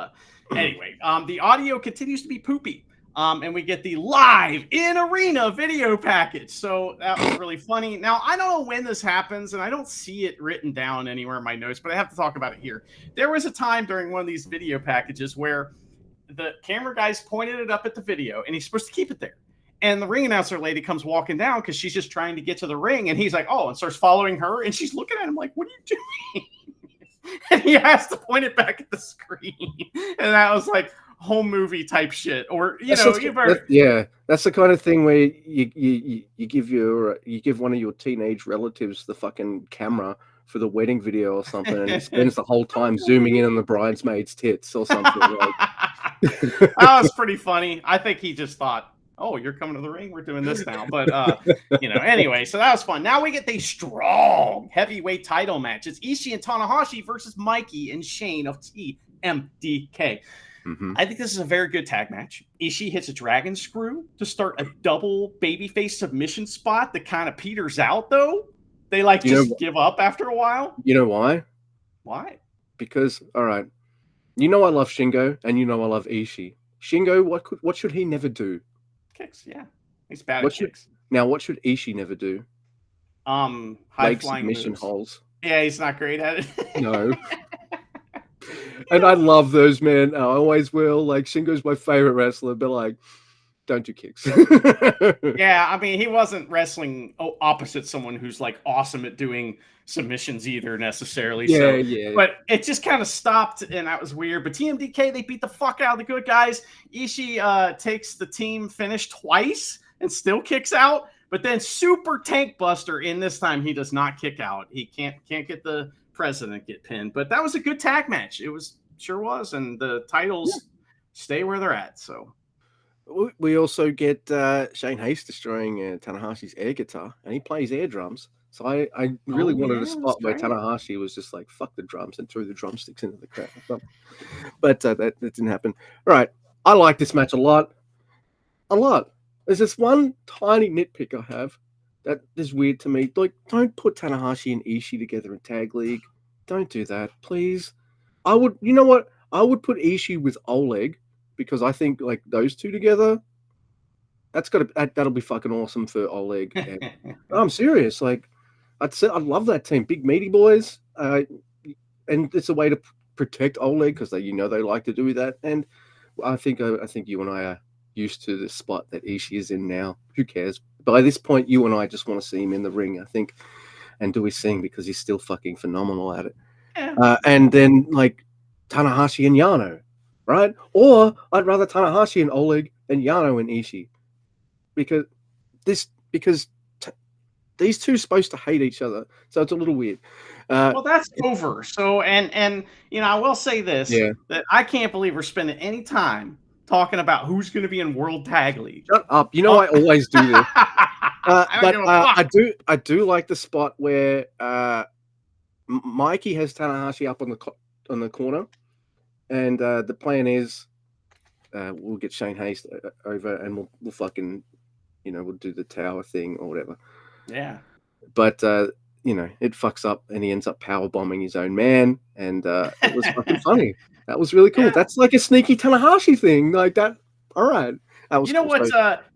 anyway, the audio continues to be poopy. And we get the live in arena video package. So that was really funny. Now, I don't know when this happens, and I don't see it written down anywhere in my notes, but I have to talk about it here. There was a time during one of these video packages where the camera guys pointed it up at the video, and he's supposed to keep it there. And the ring announcer lady comes walking down because she's just trying to get to the ring. And he's like, oh, and starts following her. And she's looking at him like, what are you doing? And he has to point it back at the screen. And that was like home movie type shit. Or, you know, that's the kind of thing where you give one of your teenage relatives the fucking camera for the wedding video or something. And he spends the whole time zooming in on the bridesmaid's tits or something. Like. That was pretty funny. I think he just thought, oh, you're coming to the ring? We're doing this now. But, you know, anyway, so that was fun. Now we get the strong heavyweight title match. It's Ishii and Tanahashi versus Mikey and Shane of TMDK. Mm-hmm. I think this is a very good tag match. Ishii hits a dragon screw to start a double babyface submission spot that kind of peters out, though. They give up after a while. You know why? Why? Because, all right, you know I love Shingo and you know I love Ishii. Shingo, what should he never do? Kicks, yeah. He's bad at kicks. Now, what should Ishii never do? High flying submission moves. holes. Yeah, he's not great at it. No. And I love those, man. I always will. Like, Shingo's my favorite wrestler, but like, don't do kicks. Yeah, I mean, he wasn't wrestling opposite someone who's like awesome at doing submissions either necessarily. Yeah. But it just kind of stopped, and that was weird. But TMDK, they beat the fuck out of the good guys. Ishii takes the team finish twice and still kicks out. But then Super Tank Buster in this time, he does not kick out. He can't get the president get pinned. But that was a good tag match. It sure was, and the titles stay where they're at. So. We also get Shane Hayes destroying Tanahashi's air guitar, and he plays air drums. So I really wanted a spot where Tanahashi was just like, fuck the drums, and threw the drumsticks into the crowd. But that didn't happen. All right. I like this match a lot. A lot. There's this one tiny nitpick I have that is weird to me. Like, don't put Tanahashi and Ishii together in Tag League. Don't do that, please. You know what? I would put Ishii with Oleg, because I think like those two together, that'll be fucking awesome for Oleg. And, I'm serious. Like, I'd love that team, big meaty boys, and it's a way to protect Oleg because they like to do that. And I think you and I are used to the spot that Ishii is in now. Who cares? By this point, you and I just want to see him in the ring, I think, and do his thing because he's still fucking phenomenal at it. Yeah. And then like Tanahashi and Yano. Right? Or I'd rather Tanahashi and Oleg than Yano and Ishii. Because these two are supposed to hate each other. So it's a little weird. Well, that's over. So, and you know, I will say this, that I can't believe we're spending any time talking about who's going to be in World Tag League. Shut up. You know, I always do this. I do like the spot where Mikey has Tanahashi up on the corner. And the plan is we'll get Shane Hayes over and we'll fucking, we'll do the tower thing or whatever. Yeah. But, it fucks up and he ends up power bombing his own man. And it was fucking funny. That was really cool. Yeah. That's like a sneaky Tanahashi thing. Like that. All right. That was cool. What?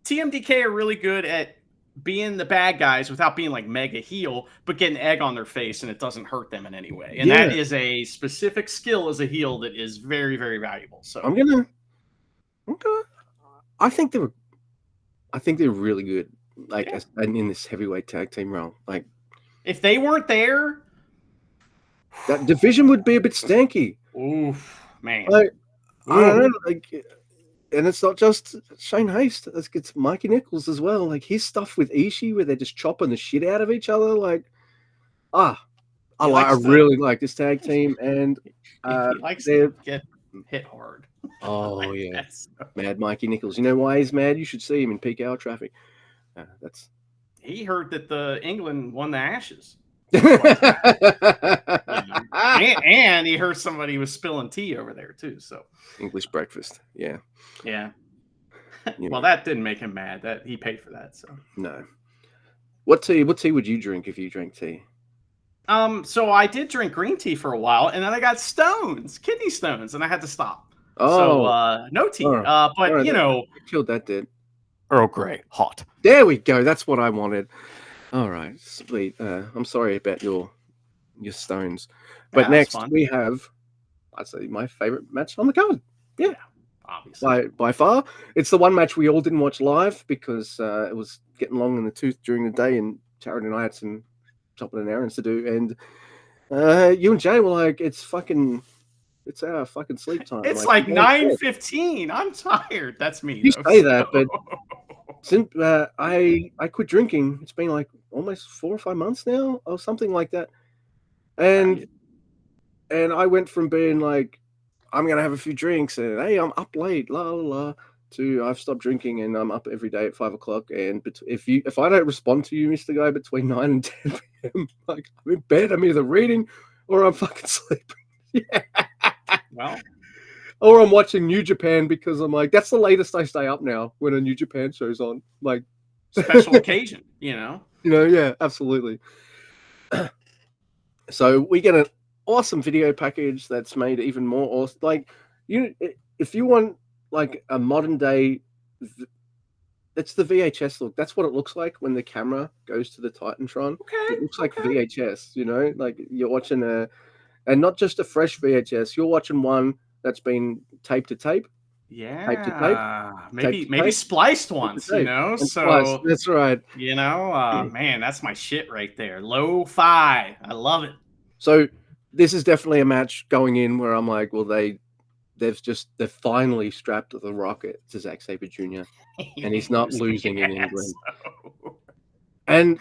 TMDK are really good at being the bad guys without being like mega heel, but getting egg on their face and it doesn't hurt them in any way. And that is a specific skill as a heel that is very, very valuable. So I think they're really good. Like in this heavyweight tag team realm. Like if they weren't there, that division would be a bit stanky. Oof, man. Like, I don't know. Like, and it's not just Shane Hayes. It's Mikey Nichols as well. Like his stuff with Ishii, where they're just chopping the shit out of each other. Like, I really like this tag team, and he likes to get hit hard. Oh like yeah, mad Mikey Nichols. You know why he's mad? You should see him in peak hour traffic. He heard that the England won the Ashes. and he heard somebody was spilling tea over there too. So English breakfast, yeah. Well, that didn't make him mad. That he paid for that. So no. What tea would you drink if you drank tea? So I did drink green tea for a while, and then I got kidney stones, and I had to stop. Oh, So no tea. all But right, you know, killed that dead. Earl Grey, hot. There we go. That's what I wanted. All right, sweet. I'm sorry about your stones, but next we have, I'd say, my favorite match on the card. Yeah, obviously. By far, it's the one match we all didn't watch live because it was getting long in the tooth during the day, and Jared and I had some chopping and errands to do, and you and Jay were like, it's our fucking sleep time. It's like 9:15. I'm tired. That's me. You say that, but since I quit drinking, it's been like almost 4 or 5 months now, or something like that. And I went from being like, I'm gonna have a few drinks, and hey, I'm up late, la la la, to I've stopped drinking and I'm up every day at 5 o'clock. And if I don't respond to you, Mr. Guy, between 9 and 10 p.m., like I'm in bed, I'm either reading or I'm fucking sleeping. Yeah. Well, or I'm watching New Japan because I'm like, that's the latest I stay up now when a New Japan show's on. Like, special occasion, you know? Yeah, absolutely. So we get an awesome video package that's made even more awesome. Like, if you want like a modern day, it's the VHS look. That's what it looks like when the camera goes to the Titantron. Okay. It looks like VHS, like you're watching and not just a fresh VHS, you're watching one that's been tape to tape. Yeah. Tape to tape. Maybe spliced once, so spliced. That's right. Man, that's my shit right there. Lo-fi. I love it. So this is definitely a match going in where I'm like, well, they've finally strapped the rocket to Zack Sabre Jr. and he's not losing in England. And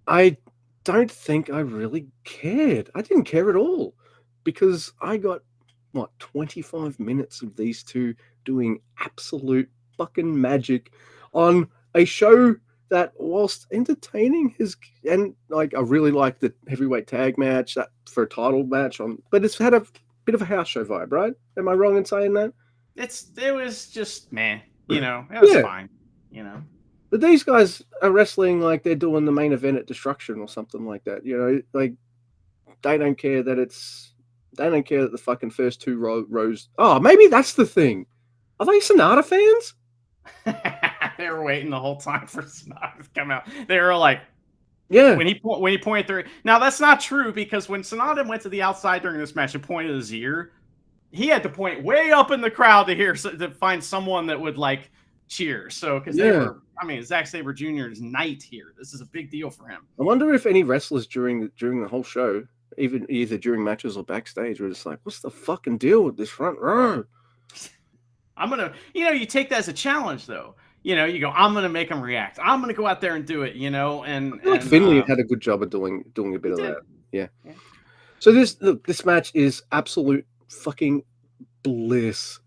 I don't think I really cared. I didn't care at all because I got 25 minutes of these two doing absolute fucking magic on a show that, whilst entertaining, and like I really like the heavyweight tag match that for a title match but it's had a bit of a house show vibe, right? Am I wrong in saying that? It was just it was fine, But these guys are wrestling like they're doing the main event at Destruction or something like that. Like they don't care that the fucking first two rows. Oh, maybe that's the thing. Are they Sonata fans? They were waiting the whole time for Sonata to come out. They were like, yeah. When he pointed through. Now that's not true because when Sonata went to the outside during this match and pointed his ear, he had to point way up in the crowd to find someone that would like cheer. So because they were, Zack Sabre Jr.'s night here. This is a big deal for him. I wonder if any wrestlers during the whole show, either during matches or backstage, were just like, what's the fucking deal with this front row? I'm gonna, you take that as a challenge though. You go, I'm gonna make them react. I'm gonna go out there and do it. And I feel like Finley had a good job of doing a bit of that. Yeah. So this match is absolute fucking bliss.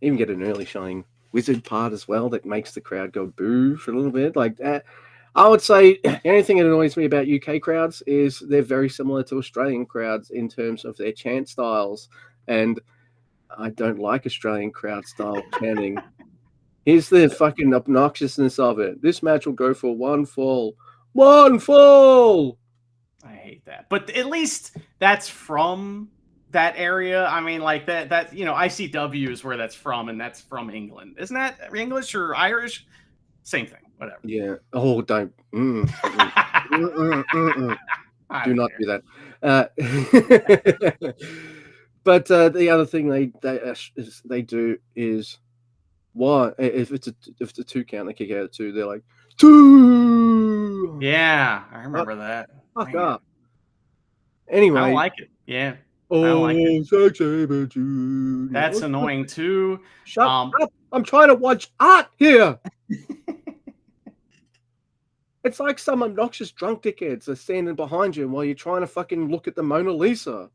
Even get an early showing wizard part as well that makes the crowd go boo for a little bit. Like I would say anything that annoys me about UK crowds is they're very similar to Australian crowds in terms of their chant styles, and I don't like Australian crowd style chanting. Here's the fucking obnoxiousness of it. This match will go for one fall. One fall! I hate that. But at least that's from that area. I mean, like that ICW is where that's from, and that's from England. Isn't that English or Irish? Same thing. Whatever. Yeah. Oh, don't. Do not do that. But the other thing they do is, why if it's a 2 count, they kick out at 2. They're like 2. Yeah, I remember that. Fuck up. Anyway, I don't like it. Yeah. I don't like it. That's annoying too. Shut up! I'm trying to watch art here. It's like some obnoxious drunk dickheads are standing behind you while you're trying to fucking look at the Mona Lisa.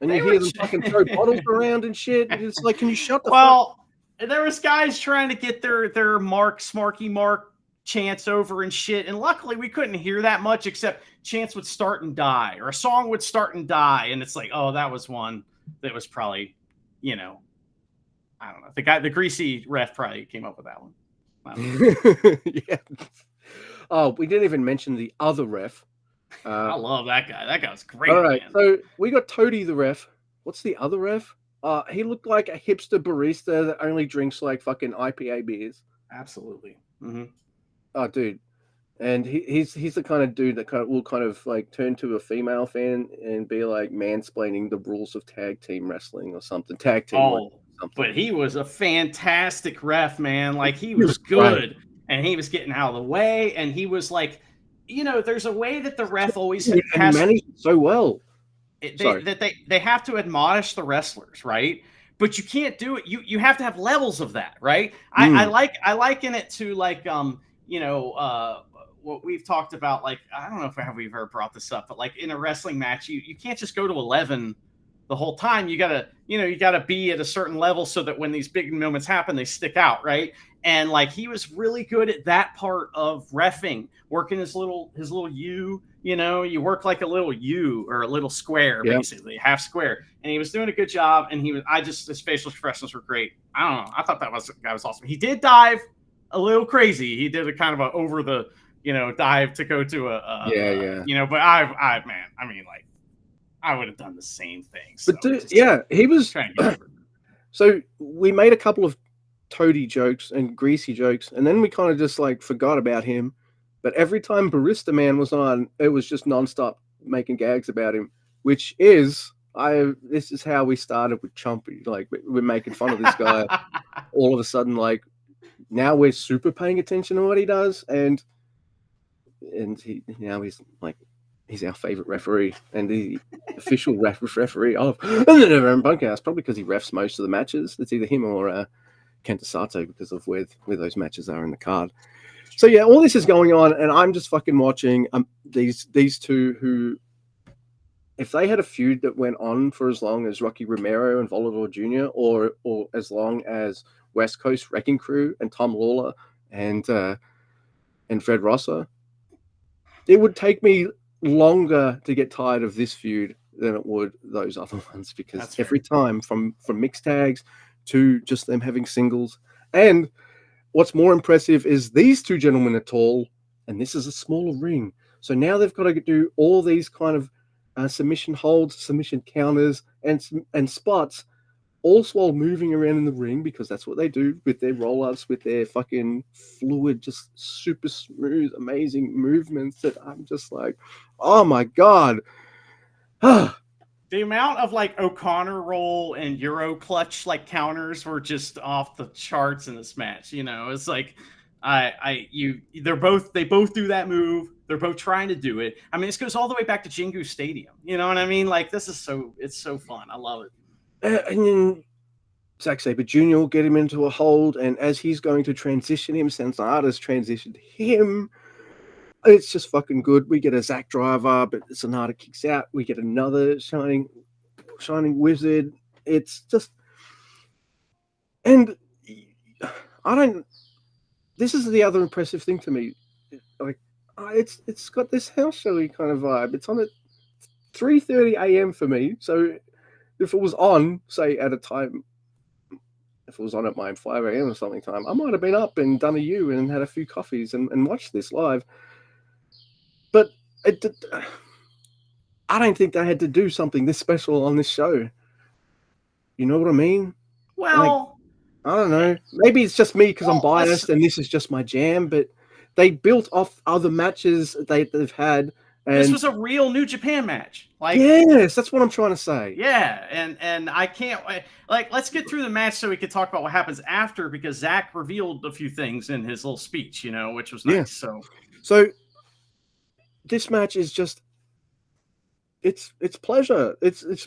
And you hear them fucking throw bottles around and shit. And it's like, can you shut the fuck? There was guys trying to get their Smarky Mark chants over and shit. And luckily we couldn't hear that much, except chants would start and die, or a song would start and die. And it's like, oh, that was one that was probably, I don't know. The greasy ref probably came up with that one. Yeah. Oh, we didn't even mention the other ref. I love that guy. That guy was great. All right, man. so we got Toady the ref. What's the other ref? He looked like a hipster barista that only drinks like fucking IPA beers. Absolutely. Mm-hmm. Oh, dude. And he's the kind of dude that will kind of like turn to a female fan and be like mansplaining the rules of tag team wrestling or something. Tag team. Something. But he was a fantastic ref, man. Like he was good, right. And he was getting out of the way, and he was like, there's a way that the ref always has managed so well. They have to admonish the wrestlers, right? But you can't do it. You have to have levels of that, right? I liken it to like what we've talked about. Like I don't know if we've ever brought this up, but like in a wrestling match, you can't just go to 11 the whole time. You gotta be at a certain level so that when these big moments happen, they stick out, right? And like he was really good at that part of reffing, working his little U. You work like a little U or a little square, basically half square. And he was doing a good job. And his facial expressions were great. I don't know. I thought that was awesome. He did dive a little crazy. He did a kind of a over the dive to go to but I would have done the same thing. So but he was trying to get so we made a couple of Toady jokes and greasy jokes, and then we kind of just like forgot about him. But every time Barista Man was on, it was just nonstop making gags about him, which is this is how we started with Chompy. Like we're making fun of this guy. All of a sudden, like now we're super paying attention to what he does, and he's our favorite referee and the official referee of the NeverOpenPod podcast, probably because he refs most of the matches. It's either him or Kenta Sato because of where those matches are in the card. So yeah, all this is going on, and I'm just fucking watching these two who, if they had a feud that went on for as long as Rocky Romero and Volador Jr., or as long as West Coast Wrecking Crew and Tom Lawler and Fred Rosser, it would take me longer to get tired of this feud than it would those other ones, because every time from mixed tags to just them having singles. And what's more impressive is these two gentlemen are tall, and this is a smaller ring. So now they've got to do all these kind of submission holds, submission counters, and spots, all while moving around in the ring, because that's what they do with their roll-ups, with their fucking fluid, just super smooth, amazing movements that I'm just like, oh my God. The amount of like O'Connor roll and Euro clutch like counters were just off the charts in this match. It's like they both do that move. They're both trying to do it. I mean, this goes all the way back to Jingu Stadium. You know what I mean? Like it's so fun. I love it. And then Zack Sabre Jr. will get him into a hold, and as he's going to transition him, Sanada's transitioned him. It's just fucking good. We get a Zack driver, but Sanada kicks out. We get another shining wizard. It's just, and this is the other impressive thing to me. Like, it's got this house showy kind of vibe. It's on at 3:30 a.m. for me. So if it was on, say at a time, if it was on at my 5 a.m. or something time, I might have been up and done a U and had a few coffees and watched this live. But I don't think they had to do something this special on this show. You know what I mean? Well, like, I don't know. Maybe it's just me because I'm biased and this is just my jam, but they built off other matches they've had. And this was a real New Japan match. Like, yes, that's what I'm trying to say. Yeah, and I can't let's get through the match so we can talk about what happens after, because Zack revealed a few things in his little speech, which was nice. Yeah. So this match is just it's pleasure. It's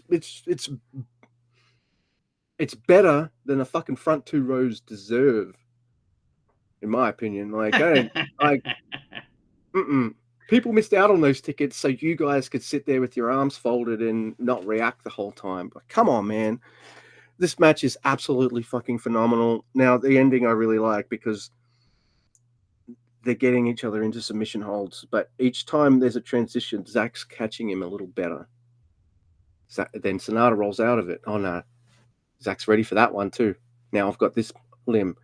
better than the fucking front two rows deserve, in my opinion. Like people missed out on those tickets so you guys could sit there with your arms folded and not react the whole time. But come on, man. This match is absolutely fucking phenomenal. Now, the ending I really like because they're getting each other into submission holds, but each time there's a transition, Zack's catching him a little better. Then Sanada rolls out of it. Oh, no. Zack's ready for that one, too. Now I've got this limb.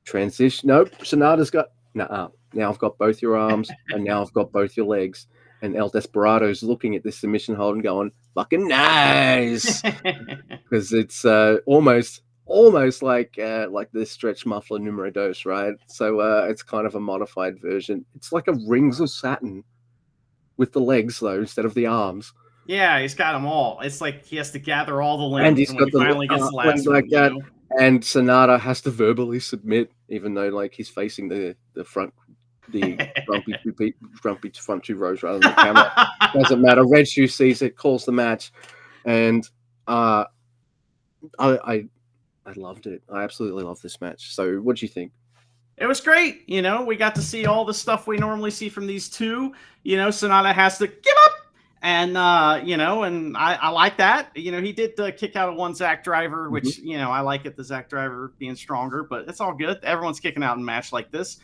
Transition. Nope. Sonata's got. Nah. Now I've got both your arms, and now I've got both your legs. And El Desperado's looking at this submission hold and going, "Fucking nice," because it's almost like the stretch muffler numero dos, right? So it's kind of a modified version. It's like a Rings of Saturn with the legs though instead of the arms. Yeah, he's got them all. It's like he has to gather all the limbs, And he's when got he finally gets the last one, you know? And Sonata has to verbally submit, even though like he's facing the front, the grumpy front two rows rather than the camera. Doesn't matter. Red Shoe sees it, calls the match, and I loved it. I absolutely love this match. So, what do you think? It was great. You know, we got to see all the stuff we normally see from these two. You know, Sonata has to give up. And, you know, and I like that. You know, he did kick out of one Zack Driver, which, you know, I like it, the Zack Driver being stronger, but it's all good. Everyone's kicking out in a match like this.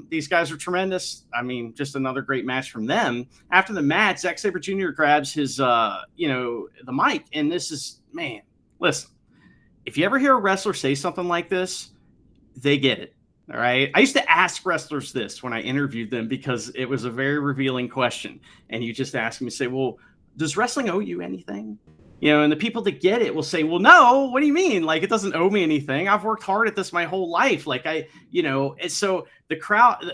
These guys are tremendous. I mean, just another great match from them. After the match, Zack Sabre Jr. grabs his, you know, the mic. And this is, man, listen, if you ever hear a wrestler say something like this, they get it. All right. I used to ask wrestlers this when I interviewed them because it was a very revealing question. And you just ask me, say, well, does wrestling owe you anything? You know, and the people that get it will say, well, no, what do you mean? Like, it doesn't owe me anything. I've worked hard at this my whole life. Like you know, and so the crowd,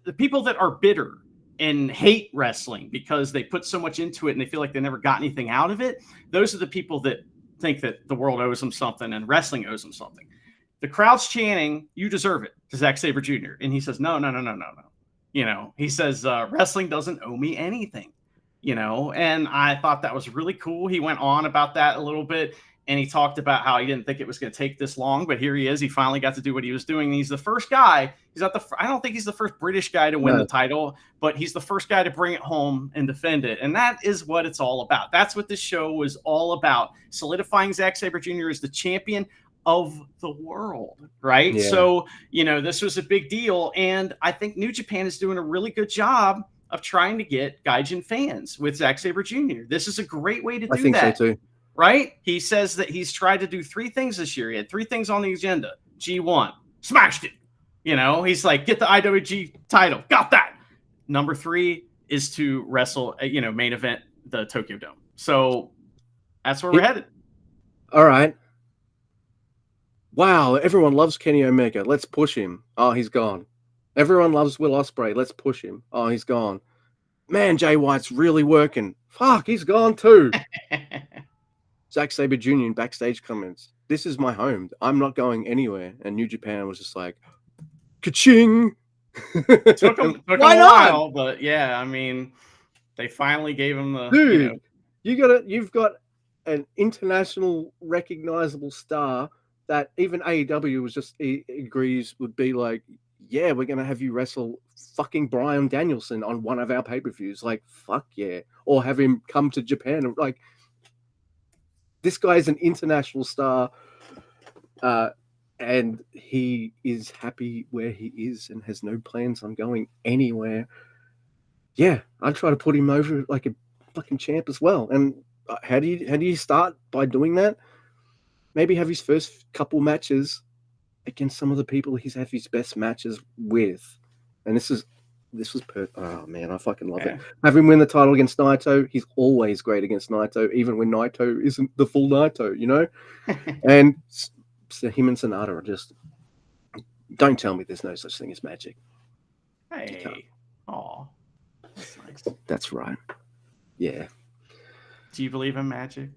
the people that are bitter and hate wrestling because they put so much into it and they feel like they never got anything out of it. Those are the people that think that the world owes them something and wrestling owes them something. The crowd's chanting, "You deserve it," to Zack Sabre Jr. And he says, no. You know, he says, wrestling doesn't owe me anything, you know, and I thought that was really cool. He went on about that a little bit and he talked about how he didn't think it was going to take this long, but here he is. He finally got to do what he was doing. And he's the first guy. I don't think he's the first British guy to win the title, but he's the first guy to bring it home and defend it. And that is what it's all about. That's what this show was all about. Solidifying Zack Sabre Jr. as the champion of the world, right? Yeah. So, you know, this was a big deal. And I think New Japan is doing a really good job of trying to get Gaijin fans with Zack Sabre Jr. This is a great way to do that. I think so too. Right? He says that he's tried to do 3 things this year. He had 3 things on the agenda. G1, smashed it. You know, he's like, get the IWG title. Got that. Number 3 is to wrestle, you know, main event the Tokyo Dome. So that's where we're headed. All right. Wow, everyone loves Kenny Omega. Let's push him. Oh, he's gone. Everyone loves Will Ospreay. Let's push him. Oh, he's gone. Man, Jay White's really working. Fuck, he's gone too. Zack Sabre Jr. in backstage comments. This is my home. I'm not going anywhere. And New Japan was just like, ka-ching. Took him a while, but yeah, I mean, they finally gave him the. Dude, you've got an international recognizable star that even AEW was just agrees would be like, yeah, we're going to have you wrestle fucking Bryan Danielson on one of our pay-per-views. Like, fuck yeah. Or have him come to Japan. Like, this guy's an international star and he is happy where he is and has no plans on going anywhere. Yeah, I'd try to put him over like a fucking champ as well. And how do you start by doing that? Maybe have his first couple matches against some of the people he's had his best matches with. And this was oh man, I fucking love it. Have him win the title against Naito. He's always great against Naito, even when Naito isn't the full Naito, you know? And so him and Sonata are just, don't tell me there's no such thing as magic. Hey. Aw. That's nice. That's right. Yeah. Do you believe in magic?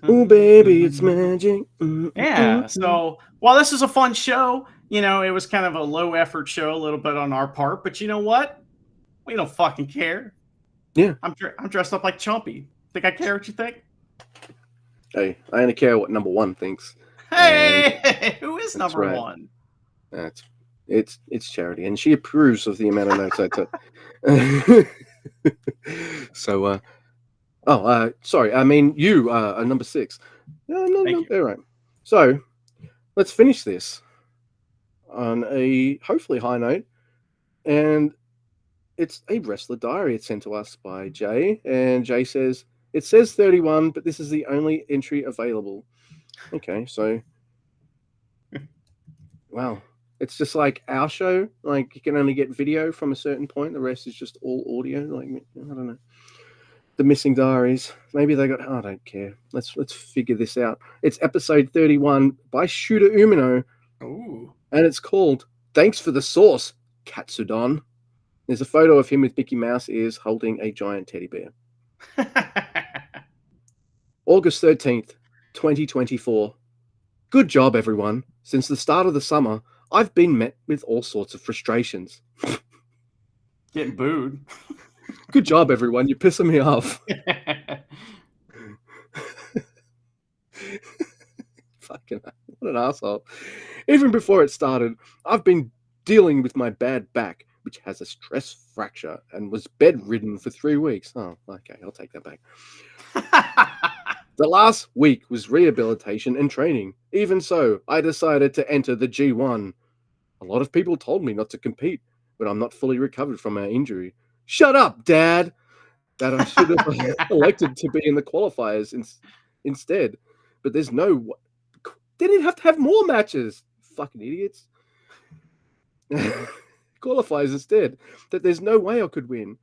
Oh, baby, it's magic. Yeah. So, well, this is a fun show. You know, it was kind of a low effort show, a little bit on our part, but you know what? We don't fucking care. Yeah. I'm dressed up like Chumpy. Think I care what you think? Hey, I only care what number 1 thinks. Hey, who is number 1? It's Charity, and she approves of the amount of notes I took. So, sorry. I mean, you are number 6. No, they're right. So, let's finish this on a hopefully high note. And it's a wrestler diary. It's sent to us by Jay. And Jay says, it says 31, but this is the only entry available. Okay, so Wow. It's just like our show. Like you can only get video from a certain point. The rest is just all audio. Like I don't know. The Missing Diaries. Maybe they got. I don't care. Let's figure this out. It's episode 31 by Shooter Umino. Ooh. And it's called "Thanks for the Sauce, Katsudon." There's a photo of him with Mickey Mouse ears holding a giant teddy bear. August 13th, 2024. Good job, everyone. Since the start of the summer, I've been met with all sorts of frustrations. Getting booed. Good job, everyone. You're pissing me off. Fucking what an asshole. Even before it started, I've been dealing with my bad back, which has a stress fracture and was bedridden for 3 weeks. Oh, okay. I'll take that back. The last week was rehabilitation and training. Even so, I decided to enter the G1. A lot of people told me not to compete, but I'm not fully recovered from my injury. Shut up, Dad! That I should have elected to be in the qualifiers instead. But there's no... They didn't have to have more matches. Fucking idiots. Qualifiers instead. That there's no way I could win.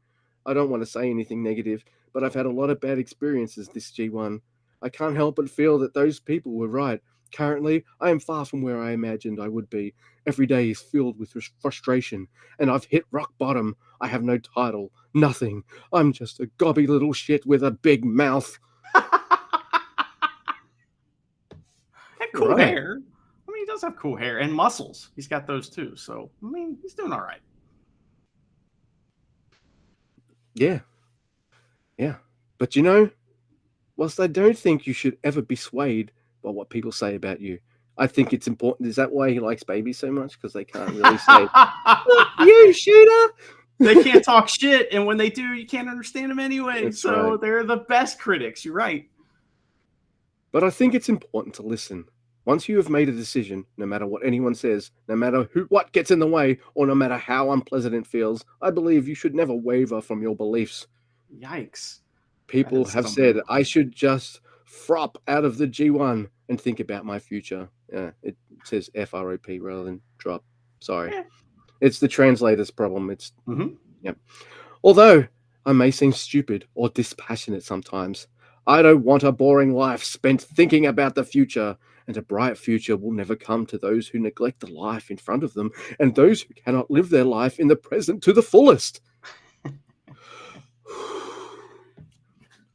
I don't want to say anything negative, but I've had a lot of bad experiences this G1. I can't help but feel that those people were right. Currently, I am far from where I imagined I would be. Every day is filled with frustration, and I've hit rock bottom. I have no title, nothing. I'm just a gobby little shit with a big mouth. And cool hair. I mean, he does have cool hair and muscles. He's got those too. So, I mean, he's doing all right. Yeah. Yeah. But you know, whilst I don't think you should ever be swayed by what people say about you, I think it's important. Is that why he likes babies so much? Because they can't really say, you shooter. They can't talk shit. And when they do, you can't understand them anyway. That's so right. They're the best critics. You're right. But I think it's important to listen. Once you have made a decision, no matter what anyone says, no matter what gets in the way, or no matter how unpleasant it feels, I believe you should never waver from your beliefs. Yikes. People have said I should just frop out of the G1 and think about my future. It says FROP rather than drop. Sorry. Yeah. It's the translator's problem. It's Yep. Although I may seem stupid or dispassionate sometimes, I don't want a boring life spent thinking about the future, and a bright future will never come to those who neglect the life in front of them and those who cannot live their life in the present to the fullest.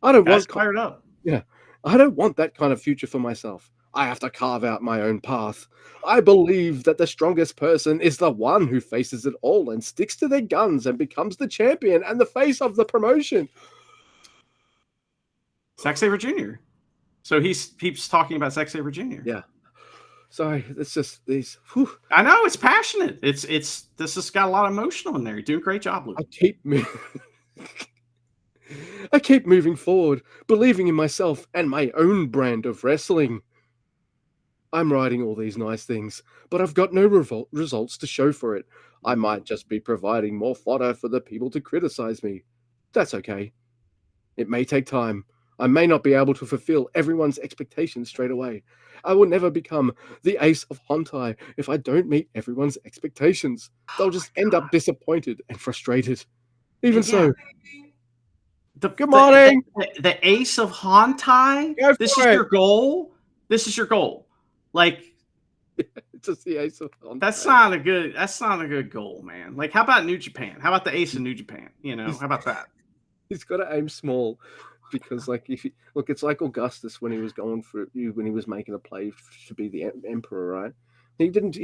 I don't want fired up. Yeah, I don't want that kind of future for myself. I have to carve out my own path. I believe that the strongest person is the one who faces it all and sticks to their guns and becomes the champion and the face of the promotion. Zack Sabre Jr. So he keeps talking about Zack Sabre Jr. Yeah. Sorry, it's just these. I know it's passionate. This has got a lot of emotional in there. You're doing a great job, Luke. I keep moving forward, believing in myself and my own brand of wrestling. I'm writing all these nice things, but I've got no results to show for it. I might just be providing more fodder for the people to criticize me. That's okay. It may take time. I may not be able to fulfill everyone's expectations straight away. I will never become the ace of Hontai if I don't meet everyone's expectations. They'll just end up disappointed and frustrated. Even so. Good morning. The ace of Hontai? This is your goal? This is your goal. Like, it's just the ace of Hontai. That's not a good goal, man. Like, how about New Japan? How about the ace of New Japan? You know, how about that? He's got to aim small. Because, like, it's like Augustus when he was when he was making a play to be the emperor, right? He didn't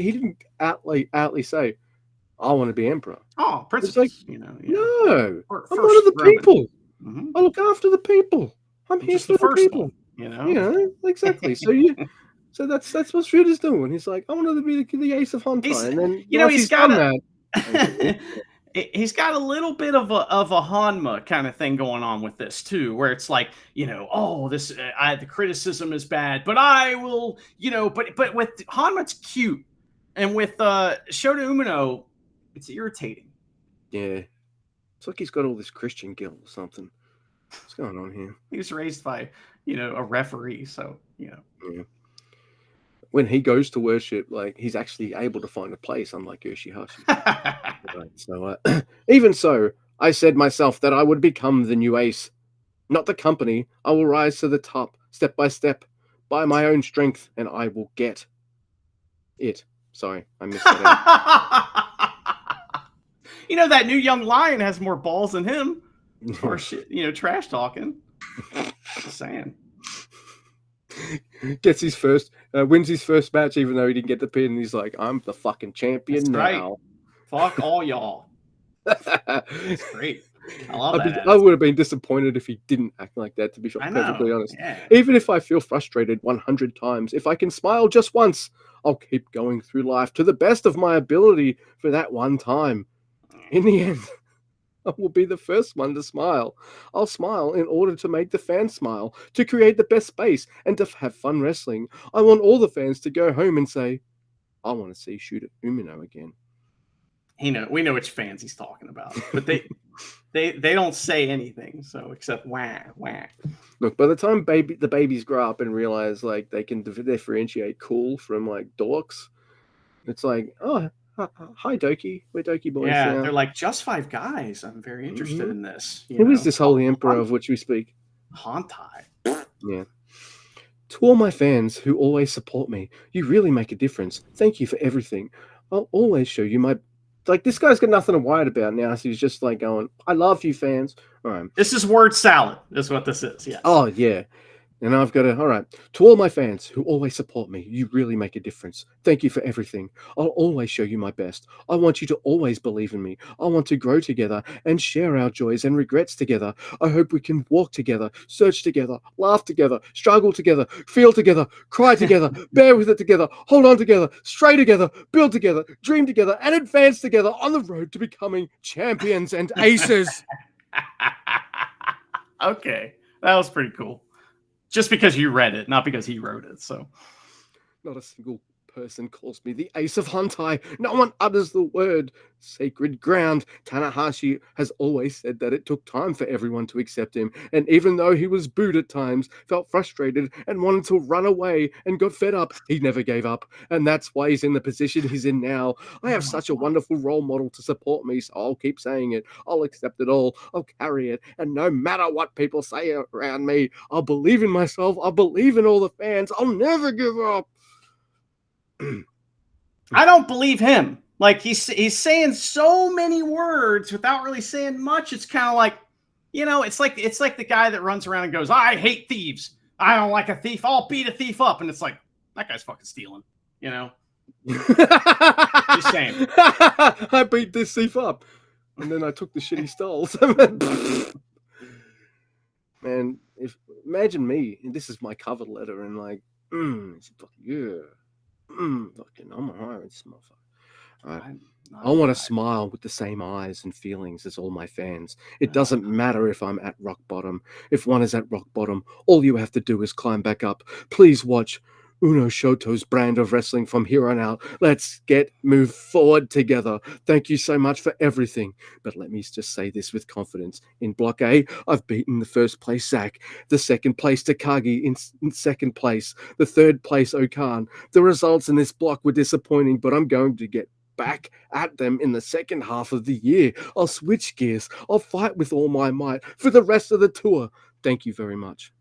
outly say, "I want to be emperor." Oh, princess, like, no, I'm one of the people. Mm-hmm. I look after the people. I'm here for the people. One, Yeah, exactly. So so that's what Shooter's doing. He's like, I want to be the ace of Hontai, and then he's got that. He's got a little bit of a Hanma kind of thing going on with this too, where it's like, the criticism is bad, but I will, but with Hanma it's cute, and with Shota Umino, it's irritating. Yeah, it's like he's got all this Christian guilt or something. What's going on here? He was raised by, a referee, so Yeah. when he goes to worship, like he's actually able to find a place, unlike Yoshihashi. Right, so even so, I said myself that I would become the new ace, not the company. I will rise to the top, step by step, by my own strength, and I will get it. Sorry, I missed that out. You know, that new young lion has more balls than him. Or shit, you know, trash talking. Just saying. Gets his first, wins his first match, even though he didn't get the pin. He's like, I'm the fucking champion. That's now. Right. Fuck all y'all. That's great. I love that. I would have been disappointed if he didn't act like that, to be perfectly honest. Yeah. Even if I feel frustrated 100 times, if I can smile just once, I'll keep going through life to the best of my ability for that one time. In the end, I will be the first one to smile. I'll smile in order to make the fans smile, to create the best space, and to have fun wrestling. I want all the fans to go home and say, I want to see Shooter Umino again. We know which fans he's talking about, but they don't say anything, so except wah wah. Look, by the time the babies grow up and realize like they can differentiate cool from like dorks, it's like, oh, hi Doki, we're Doki boys. Yeah, now. They're like, just 5 guys. I'm very interested in this. Who is this holy emperor of which we speak? Hantai. Yeah. To all my fans who always support me, you really make a difference. Thank you for everything. I'll always show you my... Like, this guy's got nothing to worry about now, so he's just like going, I love you, fans. All right. This is word salad, is what this is, yes. Oh, yeah. And I've got to, all right. To all my fans who always support me, you really make a difference. Thank you for everything. I'll always show you my best. I want you to always believe in me. I want to grow together and share our joys and regrets together. I hope we can walk together, search together, laugh together, struggle together, feel together, cry together, bear with it together, hold on together, stray together, build together, dream together, and advance together on the road to becoming champions and aces. Okay, that was pretty cool. Just because you read it, not because he wrote it. So, not a single person calls me the Ace of Hantai. No one utters the word sacred ground. Tanahashi has always said that it took time for everyone to accept him, and even though he was booed at times, felt frustrated, and wanted to run away and got fed up, he never gave up, and that's why he's in the position he's in now. I have such a wonderful role model to support me, so I'll keep saying it. I'll accept it all. I'll carry it, and no matter what people say around me, I'll believe in myself. I'll believe in all the fans. I'll never give up. I don't believe him. Like he's saying so many words without really saying much. It's kind of like, you know, it's like the guy that runs around and goes, I hate thieves. I don't like a thief. I'll beat a thief up. And it's like, that guy's fucking stealing, you know? Just saying. I beat this thief up. And then I took the shit he stole. Man, imagine me, and this is my cover letter, and like, yeah. Fucking, I'm hiring this motherfucker. Right. I want to smile with the same eyes and feelings as all my fans. It doesn't matter if I'm at rock bottom. If one is at rock bottom, all you have to do is climb back up. Please watch Uno Shoto's brand of wrestling from here on out. Let's move forward together. Thank you so much for everything. But let me just say this with confidence. In Block A, I've beaten the first place Zack, the second place Takagi in second place, the third place Okan. The results in this block were disappointing, but I'm going to get back at them in the second half of the year. I'll switch gears. I'll fight with all my might for the rest of the tour. Thank you very much.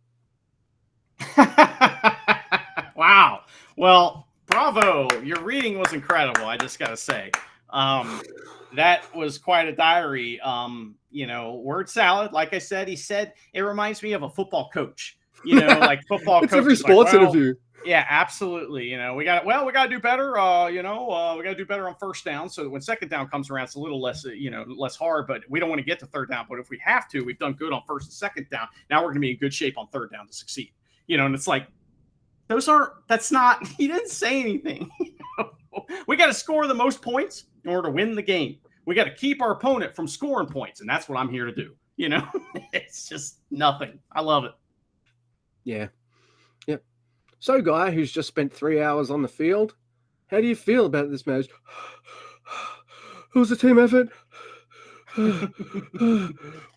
Wow. Well, bravo. Your reading was incredible. I just got to say, that was quite a diary. You know, word salad. Like I said, he said, it reminds me of a football coach, you know, like football it's coach. Every sports interview. Yeah, absolutely. You know, we got to do better. We got to do better on first down. So that when second down comes around, it's a little less, less hard, but we don't want to get to third down. But if we have to, we've done good on first and second down. Now we're going to be in good shape on third down to succeed, and it's like, he didn't say anything. We got to score the most points in order to win the game. We got to keep our opponent from scoring points. And that's what I'm here to do. It's just nothing. I love it. Yeah. Yep. So guy who's just spent 3 hours on the field, how do you feel about this match? It was a team effort.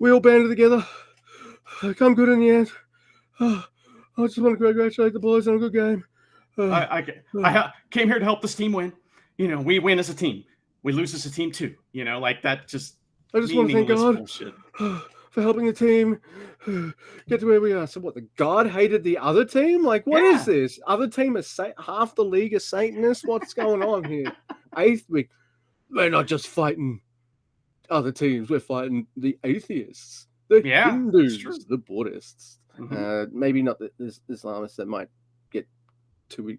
We all banded together. Come good in the end. I just want to congratulate the boys on a good game. I came here to help this team win. You know, we win as a team. We lose as a team too. You know, like that just I just want to thank God bullshit. for helping the team get to where we are. So what, the God hated the other team? Like, what is this? Other team is half the league is Satanists? What's going on here? Eighth week. We're not just fighting other teams. We're fighting the atheists, the Hindus, the Buddhists. Maybe not the Islamists that might get too,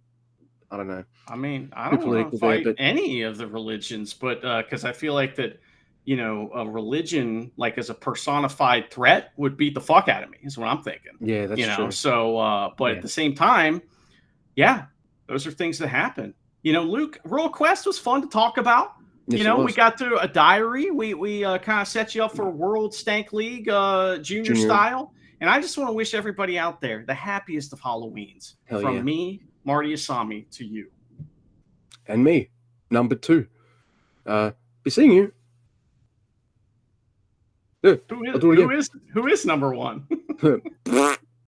I don't know. I mean, I don't want to fight any of the religions, but because I feel like that, you know, a religion like as a personified threat would beat the fuck out of me is what I'm thinking. Yeah, that's true. So, but at the same time, yeah, those are things that happen. You know, Luke, Royal Quest was fun to talk about. Yes, you know, we got through a diary. We kind of set you up for World Stank League junior style. And I just want to wish everybody out there the happiest of Halloweens. From me, Marty Asami, to you. And me, number 2. Be seeing you. Who is number 1?